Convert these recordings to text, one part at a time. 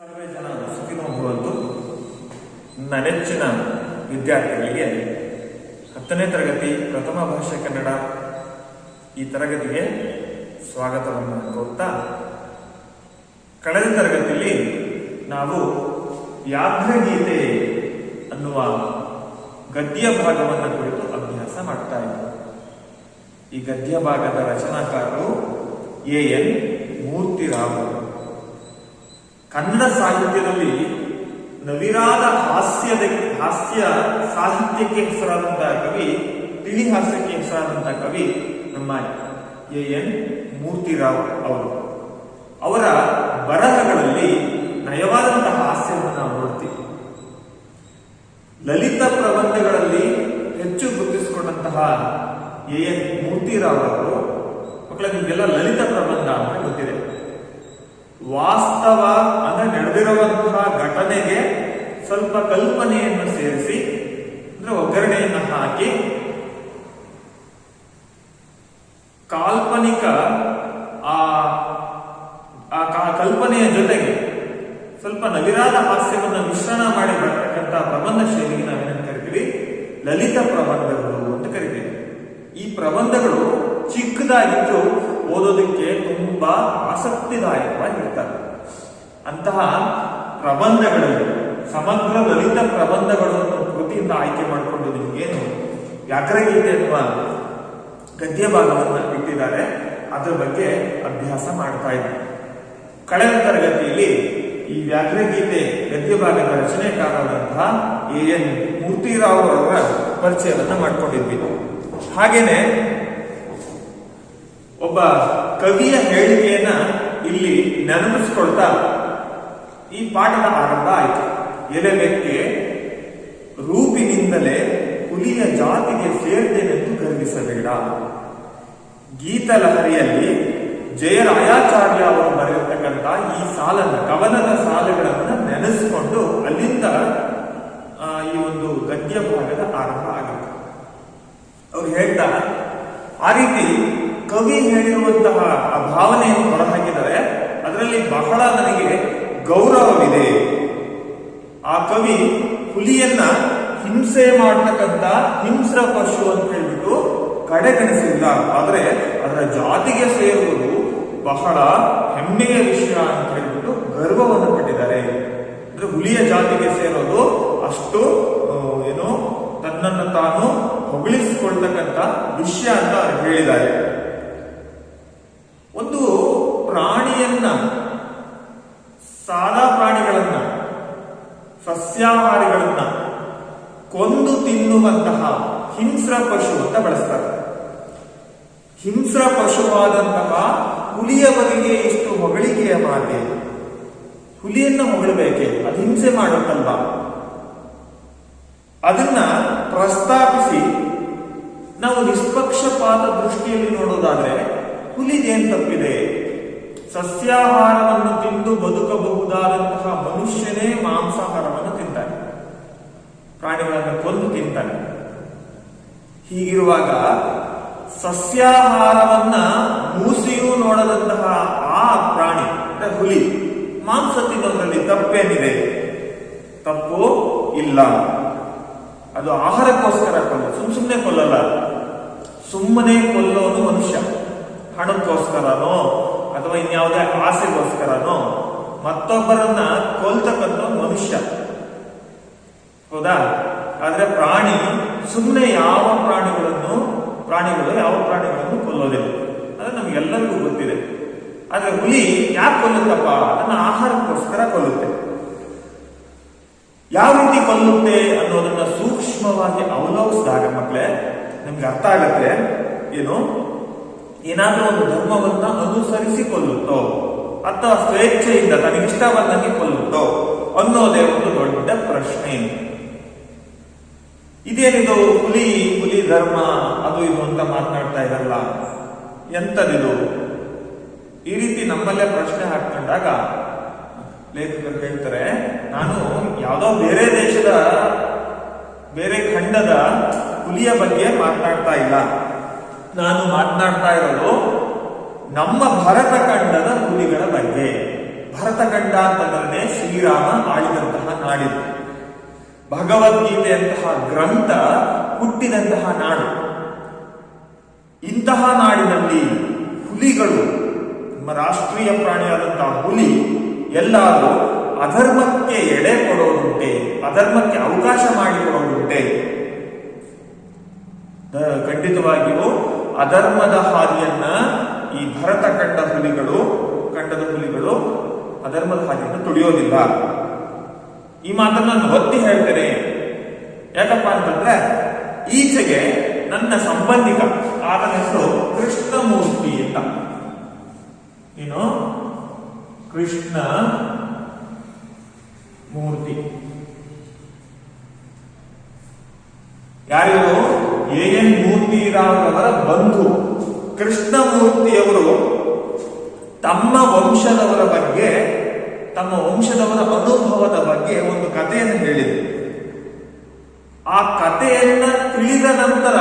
ಸರ್ವೇ ಜನ ಸುಖಿನೋ ಭವಂತು. ನನ್ನ ನೆಚ್ಚಿನ ವಿದ್ಯಾರ್ಥಿಗಳಿಗೆ 10ನೇ ತರಗತಿ ಪ್ರಥಮ ಭಾಷೆ ಕನ್ನಡ ಈ ತರಗತಿಗೆ ಸ್ವಾಗತವನ್ನು ಕೋರ್ತಾ, ಕಳೆದ ತರಗತಿಯಲ್ಲಿ ನಾವು ವ್ಯಾಘ್ರಗೀತೆ ಅನ್ನುವ ಗದ್ಯ ಭಾಗವನ್ನು ಕುರಿತು ಅಭ್ಯಾಸ ಮಾಡ್ತಾ ಇದ್ದೇವೆ. ಈ ಗದ್ಯ ಭಾಗದ ರಚನಾಕಾರರು ಎ.ಎನ್. ಮೂರ್ತಿರಾವ್. ಕನ್ನಡ ಸಾಹಿತ್ಯದಲ್ಲಿ ನವಿರಾದ ಹಾಸ್ಯ ಸಾಹಿತ್ಯಕ್ಕೆ ಹೆಸರಾದಂತಹ ಕವಿ, ತಿಳಿ ಹಾಸ್ಯಕ್ಕೆ ಹೆಸರಾದಂತಹ ಕವಿ ನಮ್ಮ ಎ.ಎನ್. ಮೂರ್ತಿರಾವ್ ಅವರು. ಅವರ ಬರಹಗಳಲ್ಲಿ ನಯವಾದಂತಹ ಹಾಸ್ಯವನ್ನು ನಾವು ನೋಡ್ತೀವಿ. ಲಲಿತ ಪ್ರಬಂಧಗಳಲ್ಲಿ ಹೆಚ್ಚು ಗುರುತಿಸಿಕೊಂಡಂತಹ ಎ.ಎನ್. ಮೂರ್ತಿರಾವ್ ಅವರು, ಮಕ್ಕಳ ನಿಮಗೆಲ್ಲ ಲಲಿತ ಪ್ರಬಂಧ ಅಂತ ಗೊತ್ತಿದೆ. ವಾಸ್ತವ ಅಂದ್ರೆ ನಡೆದಿರುವಂತಹ ಘಟನೆಗೆ ಸ್ವಲ್ಪ ಕಲ್ಪನೆಯನ್ನು ಸೇರಿಸಿ, ಅಂದ್ರೆ ಒಗ್ಗರಣೆಯನ್ನು ಹಾಕಿ, ಕಾಲ್ಪನಿಕ ಆ ಕಲ್ಪನೆಯ ಜೊತೆಗೆ ಸ್ವಲ್ಪ ನವಿರಾದ ಹಾಸ್ಯವನ್ನು ಮಿಶ್ರಣ ಮಾಡಿ ಬರ್ತಕ್ಕಂಥ ಪ್ರಬಂಧ ಶೈಲಿಗೆ ನಾವೇನಂತ ಕರಿತೀವಿ? ಲಲಿತ ಪ್ರಬಂಧಗಳು ಅಂತ ಕರಿತೀವಿ. ಈ ಪ್ರಬಂಧಗಳು ಚಿಕ್ಕದಾಗಿದ್ದು ಓದೋದಕ್ಕೆ ತುಂಬಾ ಆಸಕ್ತಿದಾಯಕವಾಗಿರ್ತವೆ. ಅಂತಹ ಪ್ರಬಂಧಗಳಲ್ಲಿ ಸಮಗ್ರ ಲಲಿತ ಪ್ರಬಂಧಗಳು ಕೃತಿಯಿಂದ ಆಯ್ಕೆ ಮಾಡಿಕೊಂಡು ನಿಮಗೇನು ವ್ಯಾಘ್ರಗೀತೆ ಎನ್ನುವ ಗದ್ಯ ಭಾಗವನ್ನು ಇಟ್ಟಿದ್ದಾರೆ, ಅದರ ಬಗ್ಗೆ ಅಭ್ಯಾಸ ಮಾಡ್ತಾ ಇದ್ದಾರೆ. ಕಳೆದ ತರಗತಿಯಲ್ಲಿ ಈ ವ್ಯಾಘ್ರಗೀತೆ ಗದ್ಯ ಭಾಗದ ರಚನೆಕಾರರಾದಂತಹ ಎ.ಎನ್. ಮೂರ್ತಿರಾವ್ ಅವರ ಪರಿಚಯವನ್ನು ಮಾಡ್ಕೊಂಡಿದ್ವಿ. ಹಾಗೇನೆ ಒಬ್ಬ ಕವಿಯ ಹೇಳಿಕೆಯನ್ನ ಇಲ್ಲಿ ನೆನಪಿಸ್ಕೊಳ್ತಾ ಈ ಪಾಠದ ಆರಂಭ ಆಯಿತು. ಎಲೆವೆಕ್ಕೆ ರೂಪಿನಿಂದಲೇ ಹುಲಿಯ ಜಾತಿಗೆ ಸೇರ್ತೇನೆಂದು ಗರ್ವಿಸಬೇಡ. ಗೀತಲಹರಿಯಲ್ಲಿ ಜಯರಾಯಾಚಾರ್ಯ ಅವರು ಬರೆಯತಕ್ಕಂಥ ಈ ಸಾಲನ್ನ, ಕವನದ ಸಾಲುಗಳನ್ನು ನೆನೆಸಿಕೊಂಡು ಅಲ್ಲಿಂದ ಈ ಒಂದು ಗದ್ಯ ಭಾಗದ ಆರಂಭ ಆಗುತ್ತೆ. ಅವ್ರು ಹೇಳ್ತಾ, ಆ ರೀತಿ ಕವಿ ಹೇಳಿರುವಂತಹ ಆ ಭಾವನೆಯನ್ನು ಹೊರಹಾಕಿದರೆ ಅದರಲ್ಲಿ ಬಹಳ ನನಗೆ ಗೌರವವಿದೆ. ಆ ಕವಿ ಹುಲಿಯನ್ನ ಹಿಂಸೆ ಮಾಡತಕ್ಕಂಥ ಹಿಂಸ್ರ ಪಶು ಅಂತ ಹೇಳ್ಬಿಟ್ಟು ಕಡೆಗಣಿಸಿಲ್ಲ, ಆದರೆ ಅದರ ಜಾತಿಗೆ ಸೇರುವುದು ಬಹಳ ಹೆಮ್ಮೆಯ ವಿಷಯ ಅಂತ ಹೇಳ್ಬಿಟ್ಟು ಗರ್ವವನ್ನು ಪಟ್ಟಿದ್ದಾರೆ. ಅಂದ್ರೆ ಹುಲಿಯ ಜಾತಿಗೆ ಸೇರೋದು ಅಷ್ಟು ಏನು ತನ್ನನ್ನು ತಾನು ಹೊಗಳಿಸಿಕೊಳ್ತಕ್ಕಂಥ ವಿಷಯ ಅಂತ ಹೇಳಿದ್ದಾರೆ. ಒಂದು ಪ್ರಾಣಿಯನ್ನ, ಸಾದಾ ಪ್ರಾಣಿಗಳನ್ನ, ಸಸ್ಯಾಹಾರಿಗಳನ್ನ ಕೊಂದು ತಿನ್ನುವಂತಹ ಹಿಂಸ್ರ ಪಶು ಅಂತ ಬಳಸ್ತಾರೆ. ಹಿಂಸ್ರ ಪಶುವಾದಂತಹ ಹುಲಿಯ ಬಗೆಗೆ ಇಷ್ಟು ಹೊಗಳಿಕೆಯ ಮಾತೆ. ಹುಲಿಯನ್ನ ಹೊಗಳಬೇಕೆ? ಅದು ಹಿಂಸೆ ಮಾಡುತ್ತಲ್ವಾ? ಅದನ್ನ ಪ್ರಸ್ತಾಪಿಸಿ ನಾವು ನಿಷ್ಪಕ್ಷಪಾತ ದೃಷ್ಟಿಯಲ್ಲಿ ನೋಡೋದಾದ್ರೆ ಹುಲಿದೇನ್ ತಪ್ಪಿದೆ? ಸಸ್ಯಾಹಾರವನ್ನು ತಿಂದು ಬದುಕಬಹುದಾದಂತಹ ಮನುಷ್ಯನೇ ಮಾಂಸಾಹಾರವನ್ನು ತಿಂತಾನೆ, ಪ್ರಾಣಿಗಳನ್ನು ಕೊಂದು ತಿಂತಾನೆ. ಹೀಗಿರುವಾಗ ಸಸ್ಯಾಹಾರವನ್ನ ಮೂಸಿಯೂ ನೋಡದಂತಹ ಆ ಪ್ರಾಣಿ ಅಂದ್ರೆ ಹುಲಿ ಮಾಂಸ ತಿನ್ನೋದ್ರಲ್ಲಿ ತಪ್ಪೇನಿದೆ? ತಪ್ಪು ಇಲ್ಲ. ಅದು ಆಹಾರಕ್ಕೋಸ್ಕರ ಸುಮ್ಮನೆ ಕೊಲ್ಲಲ್ಲ. ಸುಮ್ಮನೆ ಕೊಲ್ಲೋನು ಮನುಷ್ಯ. ಹಣಕ್ಕೋಸ್ಕರನೋ ಅಥವಾ ಇನ್ಯಾವುದೇ ಆಸೆಗೋಸ್ಕರನೋ ಮತ್ತೊಬ್ಬರನ್ನ ಕೊಲ್ತಕ್ಕಂಥ ಮನುಷ್ಯ, ಹೌದಾ? ಆದ್ರೆ ಪ್ರಾಣಿ ಸುಮ್ಮನೆ ಯಾವ ಪ್ರಾಣಿಗಳು ಯಾವ ಪ್ರಾಣಿಗಳನ್ನು ಕೊಲ್ಲೋದಿಲ್ಲ. ಅದು ನಮ್ಗೆಲ್ಲರಿಗೂ ಗೊತ್ತಿದೆ. ಆದ್ರೆ ಹುಲಿ ಯಾಕೆ ಕೊಲ್ಲುತ್ತಪ್ಪ? ಅದನ್ನ ಆಹಾರಕ್ಕೋಸ್ಕರ ಕೊಲ್ಲುತ್ತೆ. ಯಾವ ರೀತಿ ಕೊಲ್ಲುತ್ತೆ ಅನ್ನೋದನ್ನ ಸೂಕ್ಷ್ಮವಾಗಿ ಅವಲೋಕಿಸಿದಾಗ ಮಕ್ಕಳೇ ನಿಮ್ಗೆ ಅರ್ಥ ಆಗತ್ತೆ. ಏನು, ಏನಾದ್ರೂ ಒಂದು ಧರ್ಮವನ್ನ ಅನುಸರಿಸಿ ಕೊಲ್ಲುತ್ತೋ ಅಥವಾ ಸ್ವೇಚ್ಛೆಯಿಂದ ತನಗಿಷ್ಟ ಬಂದಂಗೆ ಕೊಲ್ಲುತ್ತೋ ಅನ್ನೋದೇ ಒಂದು ದೊಡ್ಡ ಪ್ರಶ್ನೆ. ಇದೇನಿದು ಹುಲಿ ಧರ್ಮ ಅದು ಇದು ಅಂತ ಮಾತನಾಡ್ತಾ ಇರಲ್ಲ, ಎಂತದಿದು? ಈ ರೀತಿ ನಮ್ಮಲ್ಲೇ ಪ್ರಶ್ನೆ ಹಾಕೊಂಡಾಗ ಲೇಖಕರು ಹೇಳ್ತಾರೆ, ನಾನು ಯಾವುದೋ ಬೇರೆ ದೇಶದ ಬೇರೆ ಖಂಡದ ಹುಲಿಯ ಬಗ್ಗೆ ಮಾತನಾಡ್ತಾ ಇಲ್ಲ, ನಾನು ಮಾತನಾಡ್ತಾ ಇರೋದು ನಮ್ಮ ಭರತ ಖಂಡದ ಹುಲಿಗಳ ಬಗ್ಗೆ. ಭರತಖಂಡ ಅಂತಂದ್ರೆ ಶ್ರೀರಾಮ ಆಳಿದಂತಹ ನಾಡಿದು. ಭಗವದ್ಗೀತೆಯಂತಹ ಗ್ರಂಥ ಹುಟ್ಟಿದಂತಹ ನಾಡು. ಇಂತಹ ನಾಡಿನಲ್ಲಿ ಹುಲಿಗಳು, ನಮ್ಮ ರಾಷ್ಟ್ರೀಯ ಪ್ರಾಣಿಯಾದಂತಹ ಹುಲಿ ಎಲ್ಲಾದರೂ ಅಧರ್ಮಕ್ಕೆ ಎಡೆ ಕೊಡೋದುಂಟೆ, ಅಧರ್ಮಕ್ಕೆ ಅವಕಾಶ ಮಾಡಿಕೊಡೋದುಂಟೆ? ಖಂಡಿತವಾಗಿಯೂ ಅಧರ್ಮದ ಹಾದಿಯನ್ನ ಈ ಭರತಖಂಡದ ಹುಲಿಗಳು ಅಧರ್ಮದ ಹಾದಿಯನ್ನು ತುಳಿಯೋದಿಲ್ಲ. ಈ ಮಾತನ್ನು ನಾನು ಒತ್ತಿ ಹೇಳ್ತೇನೆ. ಯಾಕಪ್ಪ ಅಂತಂದ್ರೆ ಈಚೆಗೆ ನನ್ನ ಸಂಬಂಧಿಕ, ಆತನ ಹೆಸರು ಕೃಷ್ಣಮೂರ್ತಿ ಅಂತ. ಏನು? ಕೃಷ್ಣ ಮೂರ್ತಿ. ಯಾರು? ಎನ್ ಮೂರ್ತಿರಾವ್ರವರ ಬಂಧು ಕೃಷ್ಣಮೂರ್ತಿಯವರು ತಮ್ಮ ವಂಶದವರ ಬಗ್ಗೆ, ತಮ್ಮ ವಂಶದವರ ಅನುಭವದ ಬಗ್ಗೆ ಒಂದು ಕಥೆಯನ್ನು ಹೇಳಿದರು. ಆ ಕಥೆಯನ್ನ ತಿಳಿದ ನಂತರ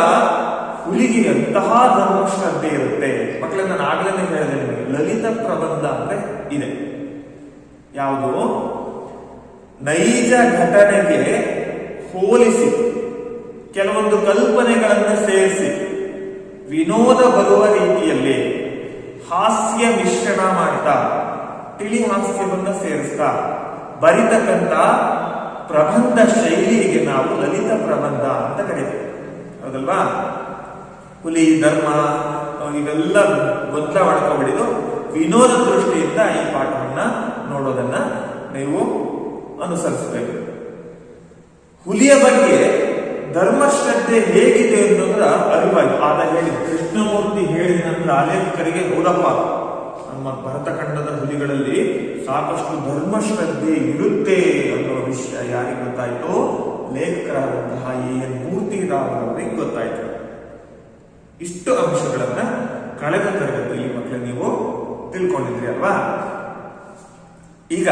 ಹುಲಿಗೆ ಎಂತಹ ಧರ್ಮಶ್ರದ್ಧೆ ಇರುತ್ತೆ. ಮಕ್ಕಳೇ, ನಾನು ಆಗ್ಲೇ ಹೇಳಿದೆ ನಿಮಗೆ, ಲಲಿತ ಪ್ರಬಂಧ ಅಂದ್ರೆ ಇದೆ. ಯಾವುದು? ನೈಜ ಘಟನೆಗೆ ಹೋಲಿಸಿ ಕೆಲವೊಂದು ಕಲ್ಪನೆಗಳನ್ನು ಸೇರಿಸಿ ವಿನೋದ ಬರುವ ರೀತಿಯಲ್ಲಿ ಹಾಸ್ಯ ಮಿಶ್ರಣ ಮಾಡ್ತಾ, ತಿಳಿ ಹಾಸ್ಯವನ್ನ ಸೇರಿಸ್ತಾ ಬರಿತಕ್ಕಂಥ ಪ್ರಬಂಧ ಶೈಲಿಗೆ ನಾವು ಲಲಿತ ಪ್ರಬಂಧ ಅಂತ ಕರೀತೀವಿ. ಹೌದಲ್ವಾ? ಹುಲಿ, ಧರ್ಮ ಇವೆಲ್ಲ ಗೊಂದಲ ಮಾಡ್ಕೊಂಡ್ಬಿಡಿದು ವಿನೋದ ದೃಷ್ಟಿಯಿಂದ ಈ ಪಾಠವನ್ನ ನೋಡೋದನ್ನ ನೀವು ಅನುಸರಿಸಬೇಕು. ಹುಲಿಯ ಬಗ್ಗೆ ಧರ್ಮಶ್ರದ್ಧೆ ಹೇಗಿದೆ ಅನ್ನೋದ್ರ ಅರಿವಾಗಿ ಆದ ಹೇಳಿ ಕೃಷ್ಣಮೂರ್ತಿ ಹೇಳಿದ ನಂತರ ಆಲೇಖಕರಿಗೆ ಹೌದಪ್ಪ, ನಮ್ಮ ಭರತಖಂಡದ ಹುಲಿಗಳಲ್ಲಿ ಸಾಕಷ್ಟು ಧರ್ಮಶ್ರದ್ಧೆ ಇರುತ್ತೆ ಅನ್ನೋ ವಿಷಯ ಯಾರಿಗೆ ಗೊತ್ತಾಯ್ತು? ಲೇಖಕರಾದಂತಹ ಎನ್ ಮೂರ್ತಿರಾವ್ ಅವರಿಗೆ ಗೊತ್ತಾಯ್ತು. ಇಷ್ಟು ಅಂಶಗಳನ್ನ ಕಳೆದ ತರಗತಿಯಲ್ಲಿ ಮಕ್ಕಳು ನೀವು ತಿಳ್ಕೊಂಡಿದ್ರಿ ಅಲ್ವಾ? ಈಗ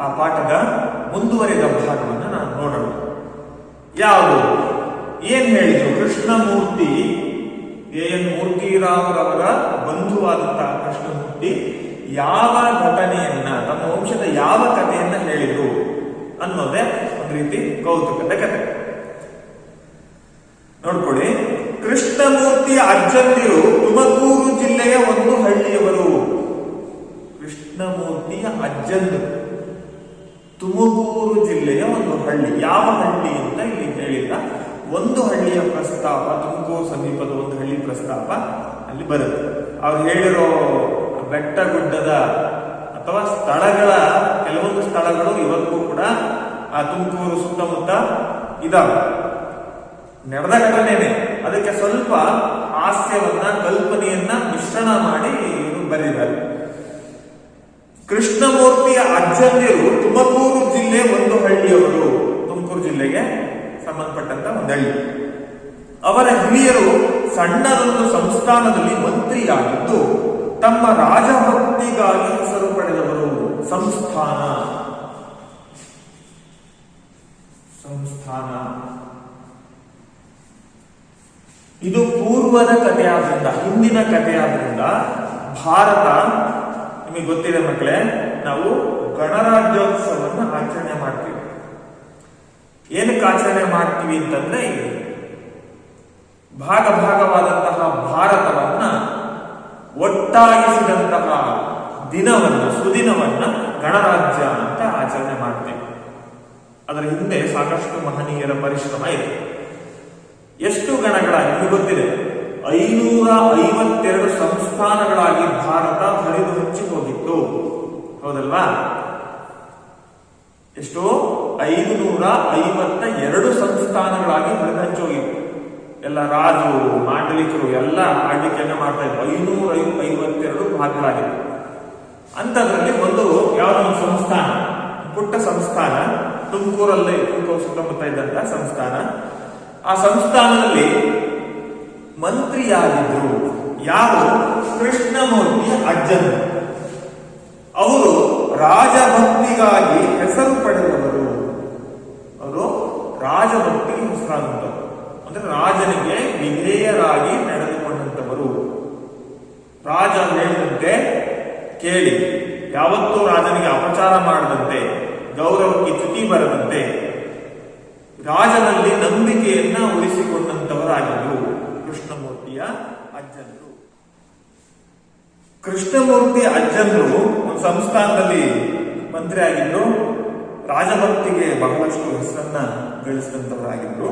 ಆ ಪಾಠದ ಮುಂದುವರೆದ ಭಾಗವನ್ನು ನಾನು ನೋಡೋಣ. ಯಾವುದು? ಏನ್ ಹೇಳಿದ್ರು? ಕೃಷ್ಣಮೂರ್ತಿ, ಎನ್ ಮೂರ್ತಿರಾವ್ರವರ ಬಂಧುವಾದಂತಹ ಕೃಷ್ಣಮೂರ್ತಿ ಯಾವ ಘಟನೆಯನ್ನ, ತಮ್ಮ ವಂಶದ ಯಾವ ಕಥೆಯನ್ನ ಹೇಳಿದ್ರು ಅನ್ನೋದೇ ಒಂದು ರೀತಿ ಕೌತುಕದ ಕಥೆ. ನೋಡ್ಕೊಳ್ಳಿ. ಕೃಷ್ಣಮೂರ್ತಿಯ ಅಜ್ಜಂದಿರು ತುಮಕೂರು ಜಿಲ್ಲೆಯ ಒಂದು ಹಳ್ಳಿಯವರು. ಕೃಷ್ಣಮೂರ್ತಿಯ ಅಜ್ಜಂದಿರು ತುಮಕೂರು ಜಿಲ್ಲೆಯ ಒಂದು ಹಳ್ಳಿ. ಯಾವ ಹಳ್ಳಿ ಅಂತ ಇಲ್ಲಿ ಹೇಳಿಲ್ಲ. ಒಂದು ಹಳ್ಳಿಯ ಪ್ರಸ್ತಾಪ, ತುಮಕೂರು ಸಮೀಪದ ಒಂದು ಹಳ್ಳಿ ಪ್ರಸ್ತಾಪ ಅಲ್ಲಿ ಬರುತ್ತೆ. ಅವ್ರು ಹೇಳಿರೋ ಬೆಟ್ಟ ಗುಡ್ಡದ ಅಥವಾ ಸ್ಥಳಗಳ ಕೆಲವೊಂದು ಸ್ಥಳಗಳು ಇವತ್ತಿಗೂ ಕೂಡ ಆ ತುಮಕೂರು ಸುತ್ತಮುತ್ತ ಇದಾವೆ. ನಡೆದ ಘಟನೆನೇ, ಅದಕ್ಕೆ ಸ್ವಲ್ಪ ಹಾಸ್ಯವನ್ನ, ಕಲ್ಪನೆಯನ್ನ ಮಿಶ್ರಣ ಮಾಡಿ ಬರೆದಿದ್ದಾರೆ. ಕೃಷ್ಣಮೂರ್ತಿಯ ಅಜ್ಜಂದಿರು ತುಮಕೂರು ಜಿಲ್ಲೆ ಒಂದು ಹಳ್ಳಿಯವರು. ತುಮಕೂರು ಜಿಲ್ಲೆಗೆ ಸಂಬಂಧಪಟ್ಟಂತ ಒಂದು ಹಳ್ಳಿ. ಅವರ ಹಿರಿಯರು ಸಣ್ಣದೊಂದು ಸಂಸ್ಥಾನದಲ್ಲಿ ಮಂತ್ರಿಯಾಗಿದ್ದು ತಮ್ಮ ರಾಜಭಕ್ತಿಗಾಗಿ ಹೆಸರು ಪಡೆದವರು. ಸಂಸ್ಥಾನ ಇದು ಪೂರ್ವದ ಕಥೆಯಾದ್ರಿಂದ, ಹಿಂದಿನ ಕಥೆಯಾದ್ರಿಂದ ಭಾರತ, ನಿಮಗೆ ಗೊತ್ತಿದೆ ಮಕ್ಕಳೇ, ನಾವು ಗಣರಾಜ್ಯೋತ್ಸವವನ್ನು ಆಚರಣೆ ಮಾಡ್ತೀವಿ. ಏನಕ್ಕೆ ಆಚರಣೆ ಮಾಡ್ತೀವಿ ಅಂತಂದ್ರೆ, ಭಾಗವಾದಂತಹ ಭಾರತವನ್ನ ಒಟ್ಟಾಗಿಸಿದಂತಹ ದಿನವನ್ನ, ಸುದಿನವನ್ನ ಗಣರಾಜ್ಯ ಅಂತ ಆಚರಣೆ ಮಾಡ್ತೀವಿ. ಅದರ ಹಿಂದೆ ಸಾಕಷ್ಟು ಮಹನೀಯರ ಪರಿಶ್ರಮ ಇದೆ. ಎಷ್ಟು ಗಣಗಳಾಗಿ ನಿಮಗೆ ಗೊತ್ತಿದೆ? 552 ಸಂಸ್ಥಾನಗಳಾಗಿ ಭಾರತ ಹರಿದು ಹಚ್ಚಿ ಹೋಗಿತ್ತು. ಹೌದಲ್ವಾ? ಎಷ್ಟು? 552 ಸಂಸ್ಥಾನಗಳಾಗಿ ಹರಿದು ಹಚ್ಚಿ ಹೋಗಿತ್ತು. ಎಲ್ಲ ರಾಜರು, ಮಾಂಡಲಿಕರು ಎಲ್ಲ ಆಳ್ವಿಕೆಯನ್ನ ಮಾಡ್ತಾ ಇದ್ರು. 552 ಭಾಗಗಳಾಗಿತ್ತು. ಅಂತದ್ರಲ್ಲಿ ಒಂದು ಯಾವುದೋ ಒಂದು ಸಂಸ್ಥಾನ, ಪುಟ್ಟ ಸಂಸ್ಥಾನ, ತುಮಕೂರಲ್ಲಿ, ತುಮಕೂರು ಸುತ್ತಮುತ್ತ ಇದ್ದಂತ ಸಂಸ್ಥಾನ. ಆ ಸಂಸ್ಥಾನದಲ್ಲಿ ಮಂತ್ರಿಯಾಗಿದ್ರು ಯಾರು? ಕೃಷ್ಣಮೂರ್ತಿಯ ಅಜ್ಜನು. ಅವರು ರಾಜಭಕ್ತಿಗಾಗಿ ಹೆಸರು ಪಡೆದವರು. ಅವರು ರಾಜಭಕ್ತಿಗೆ ಹೆಸರಾದಂಥವರು, ಅಂದ್ರೆ ರಾಜನಿಗೆ ವಿಧೇಯರಾಗಿ ನಡೆದುಕೊಂಡಂತವರು. ರಾಜ ಹೇಳಿದಂತೆ ಕೇಳಿ, ಯಾವತ್ತೂ ರಾಜನಿಗೆ ಅಪಚಾರ ಮಾಡದಂತೆ, ಗೌರವಕ್ಕೆ ಚ್ಯುತಿ ಬರದಂತೆ ರಾಜನಲ್ಲಿ ನಂಬಿಕೆಯನ್ನ ಉಳಿಸಿಕೊಂಡಂತವರಾಗಿದ್ದರು ಕೃಷ್ಣಮೂರ್ತಿಯ ಅಜ್ಜನರು. ಕೃಷ್ಣಮೂರ್ತಿ ಅಜ್ಜನರು ಒಂದು ಸಂಸ್ಥಾನದಲ್ಲಿ ಮಂತ್ರಿ ಆಗಿದ್ರು. ರಾಜಭಕ್ತಿಗೆ ಬಹಳಷ್ಟು ಹೆಸರನ್ನ ಗಳಿಸಿದಂತವರಾಗಿದ್ರು.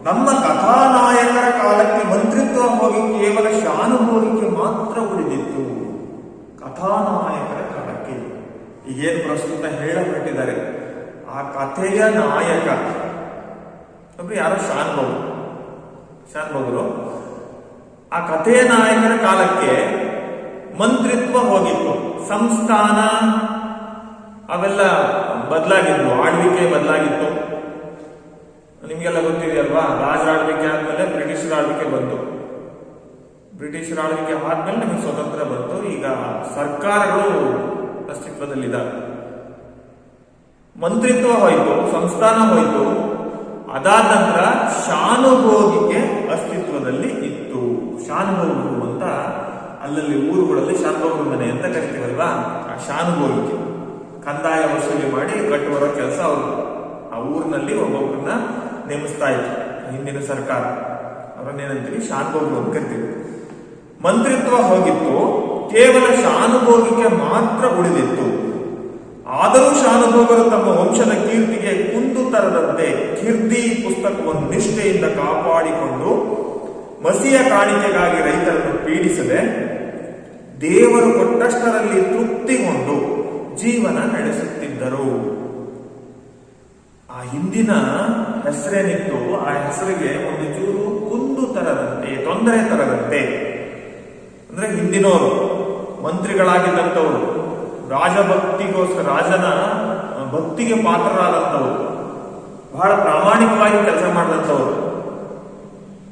ನಮ್ಮ ಕಥಾನಾಯಕರ ಕಾಲಕ್ಕೆ ಮಂತ್ರಿತ್ವ ಹೋಗಿ ಕೇವಲ ಶಾನುಭೋಗಿಕೆ ಮಾತ್ರ ಉಳಿದಿತ್ತು. ಕಥಾನಾಯಕರ ಕಾಲಕ್ಕೆ ಈಗೇನು ಪ್ರಸ್ತುತ ಹೇಳಲ್ಪಟ್ಟಿದ್ದಾರೆ ಆ ಕಥೆಯ ನಾಯಕ ಒಬ್ರು ಯಾರೋ ಶಾನುಭೋಗರು. ಆ ಕಥೆಯ ನಾಯಕರ ಕಾಲಕ್ಕೆ ಮಂತ್ರಿತ್ವ ಹೋಗಿತ್ತು. ಸಂಸ್ಥಾನ ಅವೆಲ್ಲ ಬದಲಾಗಿದ್ವು, ಆಳ್ವಿಕೆ ಬದಲಾಗಿತ್ತು. ನಿಮ್ಗೆಲ್ಲ ಗೊತ್ತಿದೆಯಲ್ವಾ, ರಾಜ ಆಳ್ವಿಕೆ ಆದ್ಮೇಲೆ ಬ್ರಿಟಿಷರ ಆಳ್ವಿಕೆ ಬಂತು. ಬ್ರಿಟಿಷರ ಆಳ್ವಿಕೆ ಆದ್ಮೇಲೆ ನಮಗೆ ಸ್ವತಂತ್ರ ಬಂತು. ಈಗ ಸರ್ಕಾರಗಳು ಅಸ್ತಿತ್ವದಲ್ಲಿದ್ದಾವೆ. ಮಂತ್ರಿತ್ವ ಹೋಯ್ತು, ಸಂಸ್ಥಾನ ಹೋಯ್ತು. ಅದಾದ ನಂತರ ಶಾನುಭೋಗಿಕೆ ಅಸ್ತಿತ್ವದಲ್ಲಿ ಇತ್ತು. ಶಾನುಭೋಗರು ಅಂತ ಅಲ್ಲಲ್ಲಿ ಊರುಗಳಲ್ಲಿ ಶಾನುಭೋಗರ ಮನೆ ಅಂತ ಕರಿತೀವಲ್ವಾ, ಆ ಶಾನುಭೋಗಿಕೆ ಕಂದಾಯ ವಸೂಲಿ ಮಾಡಿ ಕಟ್ಟುವರೋ ಕೆಲಸ ಅವರು ಆ ಊರಿನಲ್ಲಿ ಒಬ್ಬೊಬ್ಬರನ್ನ ನೇಮಿಸ್ತಾ ಇತ್ತು ಹಿಂದಿನ ಸರ್ಕಾರ. ಅವರನ್ನೇನಂತೀವಿ, ಶಾನುಭೋಗರು ಅಂತ ಕರಿತೀವಿ. ಮಂತ್ರಿತ್ವ ಹೋಗಿತ್ತು, ಕೇವಲ ಶಾನುಭೋಗಿಕೆ ಮಾತ್ರ ಉಳಿದಿತ್ತು. ಆದರೂ ಶಾನುಭೋಗರು ತಮ್ಮ ವಂಶದ ಕೀರ್ತಿಗೆ ಕುಂದು ತರದಂತೆ ಕೀರ್ತಿ ಪುಸ್ತಕವನ್ನು ನಿಷ್ಠೆಯಿಂದ ಕಾಪಾಡಿಕೊಂಡು ಮಸಿಯ ಕಾಣಿಕೆಗಾಗಿ ರೈತರನ್ನು ಪೀಡಿಸದೆ ದೇವರು ಕೊಟ್ಟಷ್ಟರಲ್ಲಿ ತೃಪ್ತಿಗೊಂಡು ಜೀವನ ನಡೆಸುತ್ತಿದ್ದರು. ಆ ಹಿಂದಿನ ಹೆಸರೇನಿತ್ತು ಆ ಹೆಸರಿಗೆ ಒಂದು ಚೂರು ಕುಂದು ತರದಂತೆ, ತೊಂದರೆ ತರದಂತೆ. ಅಂದ್ರೆ ಹಿಂದಿನವರು ಮಂತ್ರಿಗಳಾಗಿದ್ದಂಥವ್ರು, ರಾಜಭಕ್ತಿಗೋಸ್ಕರ ರಾಜನ ಭಕ್ತಿಗೆ ಪಾತ್ರರಾದಂಥವ್ರು, ಬಹಳ ಪ್ರಾಮಾಣಿಕವಾಗಿ ಕೆಲಸ ಮಾಡಿದಂಥವ್ರು,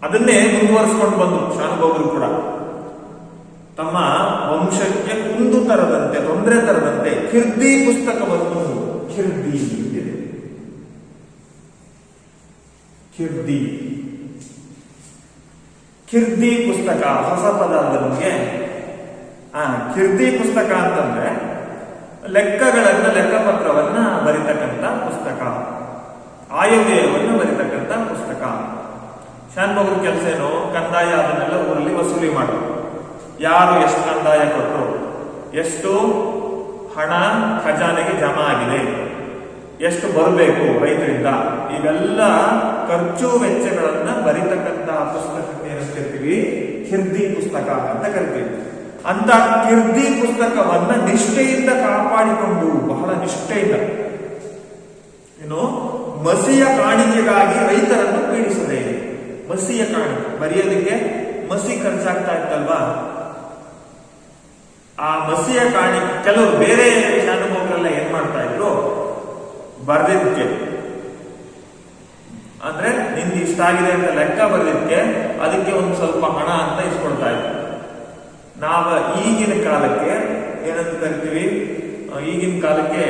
ಅದನ್ನೇ ಮುಂದುವರಿಸಿಕೊಂಡು ಬಂದರು ಶಾನುಭೋಗರು ಕೂಡ. ತಮ್ಮ ವಂಶಕ್ಕೆ ಕುಂದು ತರದಂತೆ, ತೊಂದರೆ ತರದಂತೆ ಕೀರ್ತಿ ಪುಸ್ತಕವನ್ನು, ಕೀರ್ತಿ ಪುಸ್ತಕ ಹೊಸ ಪದ ಅಲ್ಲ ನಮಗೆ. ಕೀರ್ತಿ ಪುಸ್ತಕ ಅಂತಂದ್ರೆ ಲೆಕ್ಕಪತ್ರವನ್ನ ಬರಿತಕ್ಕಂಥ ಪುಸ್ತಕ, ಆಯವ್ಯಯವನ್ನು ಬರಿತಕ್ಕಂಥ ಪುಸ್ತಕ. ಶಾನುಭೋಗರ ಕೆಲಸ ಏನು, ಕಂದಾಯ ಅದನ್ನೆಲ್ಲ ಊರಲ್ಲಿ ವಸೂಲಿ ಮಾಡೋದು. ಯಾರು ಎಷ್ಟು ಕಂದಾಯ ಕೊಟ್ಟರು, ಎಷ್ಟು ಹಣ ಖಜಾನೆಗೆ ಜಮಾ ಆಗಿದೆ, ಎಷ್ಟು ಬರಬೇಕು ರೈತರಿಂದ, ಇವೆಲ್ಲ ಖರ್ಚು ವೆಚ್ಚಗಳನ್ನ ಬರಿತಕ್ಕಂತಹ ಪುಸ್ತಕಕ್ಕೆ ಏನಂತೀವಿ, ಕೀರ್ತಿ ಪುಸ್ತಕ ಅಂತ ಕರಿತೀವಿ. ಅಂತ ಕೀರ್ತಿ ಪುಸ್ತಕವನ್ನ ನಿಷ್ಠೆಯಿಂದ ಕಾಪಾಡಿಕೊಂಡು, ಬಹಳ ನಿಷ್ಠೆಯಿಂದ, ಏನು ಮಸಿಯ ಕಾಣಿಕೆಗಾಗಿ ರೈತರನ್ನು ಪೀಡಿಸದೆ. ಮಸಿಯ ಕಾಣಿಕೆ ಬರೆಯೋದಕ್ಕೆ ಮಸಿ ಖರ್ಚಾಗ್ತಾ ಇತ್ತಲ್ವಾ, ಆ ಮಸಿಯ ಕಾಣಿಕೆ ಕೆಲವರು ಬೇರೆ ಶಾನುಭೋಗರೆಲ್ಲ ಏನ್ ಮಾಡ್ತಾ ಇದ್ರು, ಬರ್ದಿದ್ದಕ್ಕೆ ಅಂದ್ರೆ ನಿಂದು ಇಷ್ಟ ಆಗಿದೆ ಅಂತ ಲೆಕ್ಕ ಬರ್ದಿದ್ದಕ್ಕೆ ಅದಕ್ಕೆ ಒಂದು ಸ್ವಲ್ಪ ಹಣ ಅಂತ ಇಸ್ಕೊಳ್ತಾ ಇದ್ರು. ನಾವು ಈಗಿನ ಕಾಲಕ್ಕೆ ಏನಂತ ಕರಿತೀವಿ, ಈಗಿನ ಕಾಲಕ್ಕೆ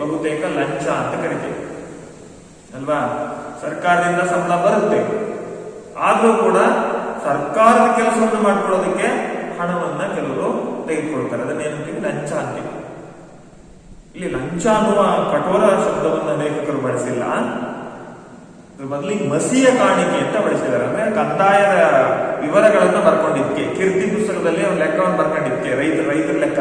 ಬಹುತೇಕ ಲಂಚ ಅಂತ ಕರಿತೀವಿ ಅಲ್ವಾ. ಸರ್ಕಾರದಿಂದ ಸಂಬಳ ಬರುತ್ತೆ, ಆದ್ರೂ ಕೂಡ ಸರ್ಕಾರದ ಕೆಲಸವನ್ನು ಮಾಡ್ಕೊಳ್ಳೋದಕ್ಕೆ ಹಣವನ್ನ ಕೆಲವರು ತೆಗೆದುಕೊಳ್ತಾರೆ. ಅದನ್ನೇನಂತೀವಿ, ಲಂಚ ಅಂತೀವಿ. ಇಲ್ಲಿ ಲಂಚ ಅನ್ನುವ ಕಠೋರ ಶಬ್ದವನ್ನ ಲೇಖಕರು ಬಳಸಿಲ್ಲ, ಬದಲಿಗೆ ಮಸಿಯ ಕಾಣಿಕೆ ಅಂತ ಬಳಸಿದ್ದಾರೆ. ಅಂದ್ರೆ ಕಂದಾಯದ ವಿವರಗಳನ್ನ ಬರ್ಕೊಂಡಿದ್ಕೆ, ಕೀರ್ತಿ ಪುಸ್ತಕದಲ್ಲಿ ಅವನು ಲೆಕ್ಕವನ್ನು ಬರ್ಕೊಂಡಿದ್ಕೆ, ರೈತರ ಲೆಕ್ಕ.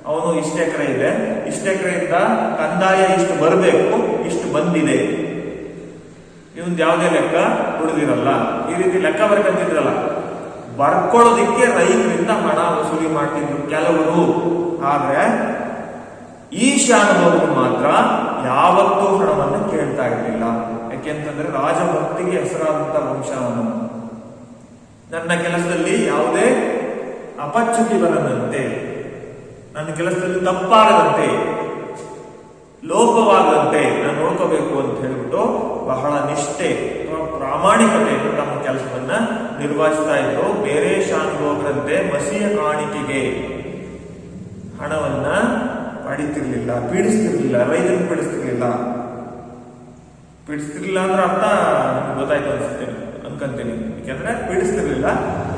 ಅವನು ಇಷ್ಟು ಎಕರೆ ಇದೆ, ಇಷ್ಟು ಎಕರೆಯಿಂದ ಕಂದಾಯ ಇಷ್ಟು ಬರಬೇಕು, ಇಷ್ಟು ಬಂದಿದೆ, ಇವನ್ ಯಾವುದೇ ಲೆಕ್ಕ ಉಳಿದಿರಲ್ಲ. ಈ ರೀತಿ ಲೆಕ್ಕ ಬರ್ಕೊಂತಿದ್ರಲ್ಲ, ಬರ್ಕೊಳ್ಳೋದಿಕ್ಕೆ ರೈತರಿಂದ ಹಣ ವಸೂಲಿ ಮಾಡ್ತಿದ್ರು ಕೆಲವರು. ಆದ್ರೆ ಈ ಶಾನುಭೋಗರು ಮಾತ್ರ ಯಾವತ್ತೂ ಹಣವನ್ನು ಕೇಳ್ತಾ ಇರಲಿಲ್ಲ. ಯಾಕೆಂತಂದ್ರೆ ರಾಜಭಕ್ತಿಗೆ ಹೆಸರಾದಂತ ವಂಶ ಅವನು. ನನ್ನ ಕೆಲಸದಲ್ಲಿ ಯಾವುದೇ ಅಪಚ್ಯುತಿ ಬರದಂತೆ, ನನ್ನ ಕೆಲಸದಲ್ಲಿ ತಪ್ಪಾಗದಂತೆ, ಲೋಪವಾಗದಂತೆ ನಾನು ನೋಡ್ಕೋಬೇಕು ಅಂತ ಹೇಳ್ಬಿಟ್ಟು ಬಹಳ ನಿಷ್ಠೆ, ಪ್ರಾಮಾಣಿಕತೆಯನ್ನು ತಮ್ಮ ಕೆಲಸವನ್ನ ನಿರ್ವಹಿಸ್ತಾ ಇದ್ರು. ಬೇರೆ ಶಾನುಭೋಗರಂತೆ ಮಸಿಯ ಕಾಣಿಕೆಗೆ ಹಣವನ್ನ ಪಡಿತಿರ್ಲಿಲ್ಲ, ಪೀಡಿಸ್ತಿರ್ಲಿಲ್ಲ, ರೈತರನ್ನು ಪೀಡಿಸ್ತಿರ್ಲಿಲ್ಲ ಅಂದ್ರೆ ಅರ್ಥ ನಮ್ಗೆ ಗೊತ್ತಾಯ್ತು ಅನ್ಸುತ್ತೆ ಅನ್ಕೊಂತೀನಿ. ಯಾಕೆಂದ್ರೆ ಪೀಡಿಸ್ತಿರ್ಲಿಲ್ಲ,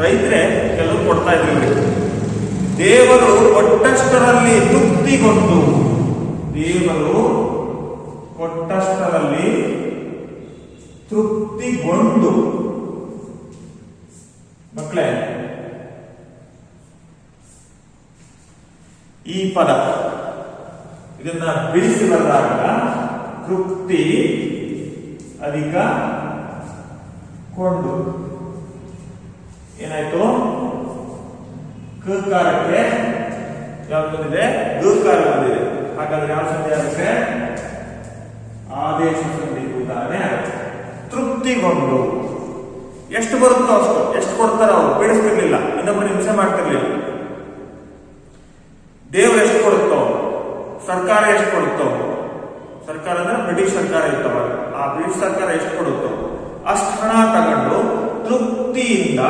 ರೈತರೇ ಕೆಲವರು ಕೊಡ್ತಾ ಇದ್ರಿ. ದೇವರು ಕೊಟ್ಟಷ್ಟರಲ್ಲಿ ತೃಪ್ತಿಗೊಂಡು, ದೇವರು ಕೊಟ್ಟಷ್ಟರಲ್ಲಿ ತೃಪ್ತಿಗೊಂಡು. ಮಕ್ಕಳೇ, ಈ ಪದ ಇದನ್ನ ಬಿಡಿಸಿ ಬರೆದಾಗ ತೃಪ್ತಿ ಅಧಿಕ ಕೊಂಡು ಏನಾಯ್ತು? ಕಕಾರಕ್ಕೆ ಯಾವ್ದು ಬಂದಿದೆ? ಗಕಾರ ಬಂದಿದೆ. ಹಾಗಾದ್ರೆ ಯಾವ ಸಂಧಿ ಆಗುತ್ತೆ? ಆದೇಶ ಸಂಧಿ ಉದಾಹರಣೆ ಆಗುತ್ತೆ. ತೃಪ್ತಿಗೊಂಡು ಎಷ್ಟು ಬರುತ್ತೋ ಅಷ್ಟು, ಎಷ್ಟು ಕೊಡ್ತಾರ ಅವರು ಬಿಡಿಸ್ತಿರ್ಲಿಲ್ಲ, ಇನ್ನೊಬ್ಬರು ಹಿಂಸೆ ಮಾಡ್ತಿರ್ಲಿಲ್ಲ. ದೇವರು ಎಷ್ಟು ಕೊಡುತ್ತೋ, ಸರ್ಕಾರ ಎಷ್ಟು ಕೊಡುತ್ತೋ, ಸರ್ಕಾರ ಅಂದ್ರೆ ಬ್ರಿಟಿಷ್ ಸರ್ಕಾರ ಇತ್ತವ, ಆ ಬ್ರಿಟಿಷ್ ಸರ್ಕಾರ ಎಷ್ಟು ಕೊಡುತ್ತೋ ಅಷ್ಟು ಹಣ ತಗೊಂಡು ತೃಪ್ತಿಯಿಂದ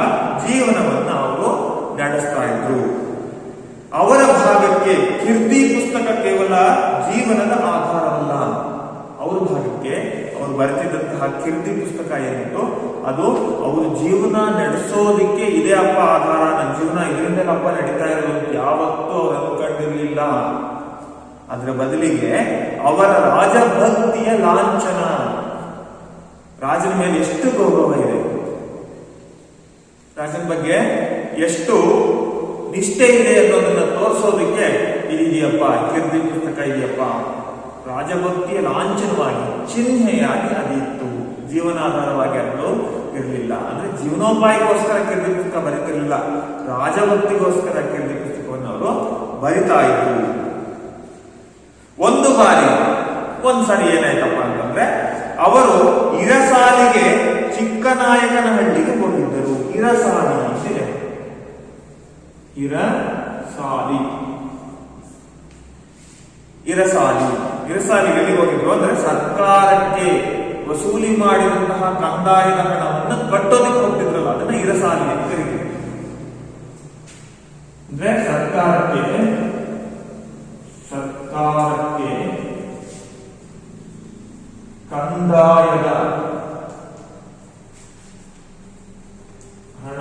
ಜೀವನವನ್ನು ಅವರು ನಡೆಸ್ತಾ ಇದ್ರು. ಅವರ ಭಾಗಕ್ಕೆ ಕೀರ್ತಿ ಪುಸ್ತಕ ಕೇವಲ ಜೀವನದ ಆಧಾರವಲ್ಲ. ಅವ್ರ ಭಾಗಕ್ಕೆ ಅವರು ಬರೆದಿದ್ದಂತಹ ಕೀರ್ತಿ ಪುಸ್ತಕ ಏನಿತ್ತು ಅದು ಅವರು ಜೀವನ ನಡೆಸೋದಿಕ್ಕೆ ಇದೇ ಅಪ್ಪ ಆಧಾರ, ನನ್ನ ಜೀವನ ಇದರಿಂದ ಅಪ್ಪ ನಡೀತಾ ಇರೋದು ಯಾವತ್ತೂ ಅವರು ಅನ್ಕೊಂಡಿರ್ಲಿಲ್ಲ. ಅದರ ಬದಲಿಗೆ ಅವರ ರಾಜಭಕ್ತಿಯ ಲಾಂಛನ, ರಾಜನ ಮೇಲೆ ಎಷ್ಟು ಗೌರವ ಇದೆ, ರಾಜನ ಬಗ್ಗೆ ಎಷ್ಟು ನಿಷ್ಠೆ ಇದೆ ಅನ್ನೋದನ್ನ ತೋರಿಸೋದಕ್ಕೆ ಇದೆಯಪ್ಪ, ಕೀರ್ತಿ ಪುಸ್ತಕ ಇದೆಯಪ್ಪ. ರಾಜಭಕ್ತಿಯ ಲಾಂಛನವಾಗಿ, ಚಿಹ್ನೆಯಾಗಿ ಅದಿತ್ತು, ಜೀವನಾಧಾರವಾಗಿ ಅದು ಇರಲಿಲ್ಲ. ಅಂದ್ರೆ ಜೀವನೋಪಾಯಕ್ಕೋಸ್ಕರ ಕೀರ್ತಿ ಪುಸ್ತಕ ಬರೀತಿರ್ಲಿಲ್ಲ, ರಾಜಭಕ್ತಿಗೋಸ್ಕರ ಕೀರ್ತಿ ಪುಸ್ತಕವನ್ನು ಅವರು ಬರಿತಾ ಇದ್ರು. ಒಂದ್ಸರಿ ಏನಾಯ್ತಪ್ಪ ಅಂತಂದ್ರೆ ಅವರು ಇರಸಾಲಿಗೆ ಚಿಕ್ಕನಾಯಕನಹಳ್ಳಿಗೆ ಹೋಗಿದ್ದರು. ಇರಸಾಲಿ ಅಂತಿದೆ, ಇರಸಾಲಿಗೆ ಹೋಗಿದ್ರು ಅಂದ್ರೆ ಸರ್ಕಾರಕ್ಕೆ ವಸೂಲಿ ಮಾಡಿದಂತಹ ಕಂದಾಯದ ಹಣವನ್ನು ಕಟ್ಟೋದಕ್ಕೆ ಹೋಗ್ತಿದ್ರಲ್ಲ, ಅದನ್ನ ಇರಸಾಲಿ ಅಂತ ಕರೀತಾರೆ. ಅಂದ್ರೆ ಸರ್ಕಾರಕ್ಕೆ ಕಂದಾಯದ ಹಣ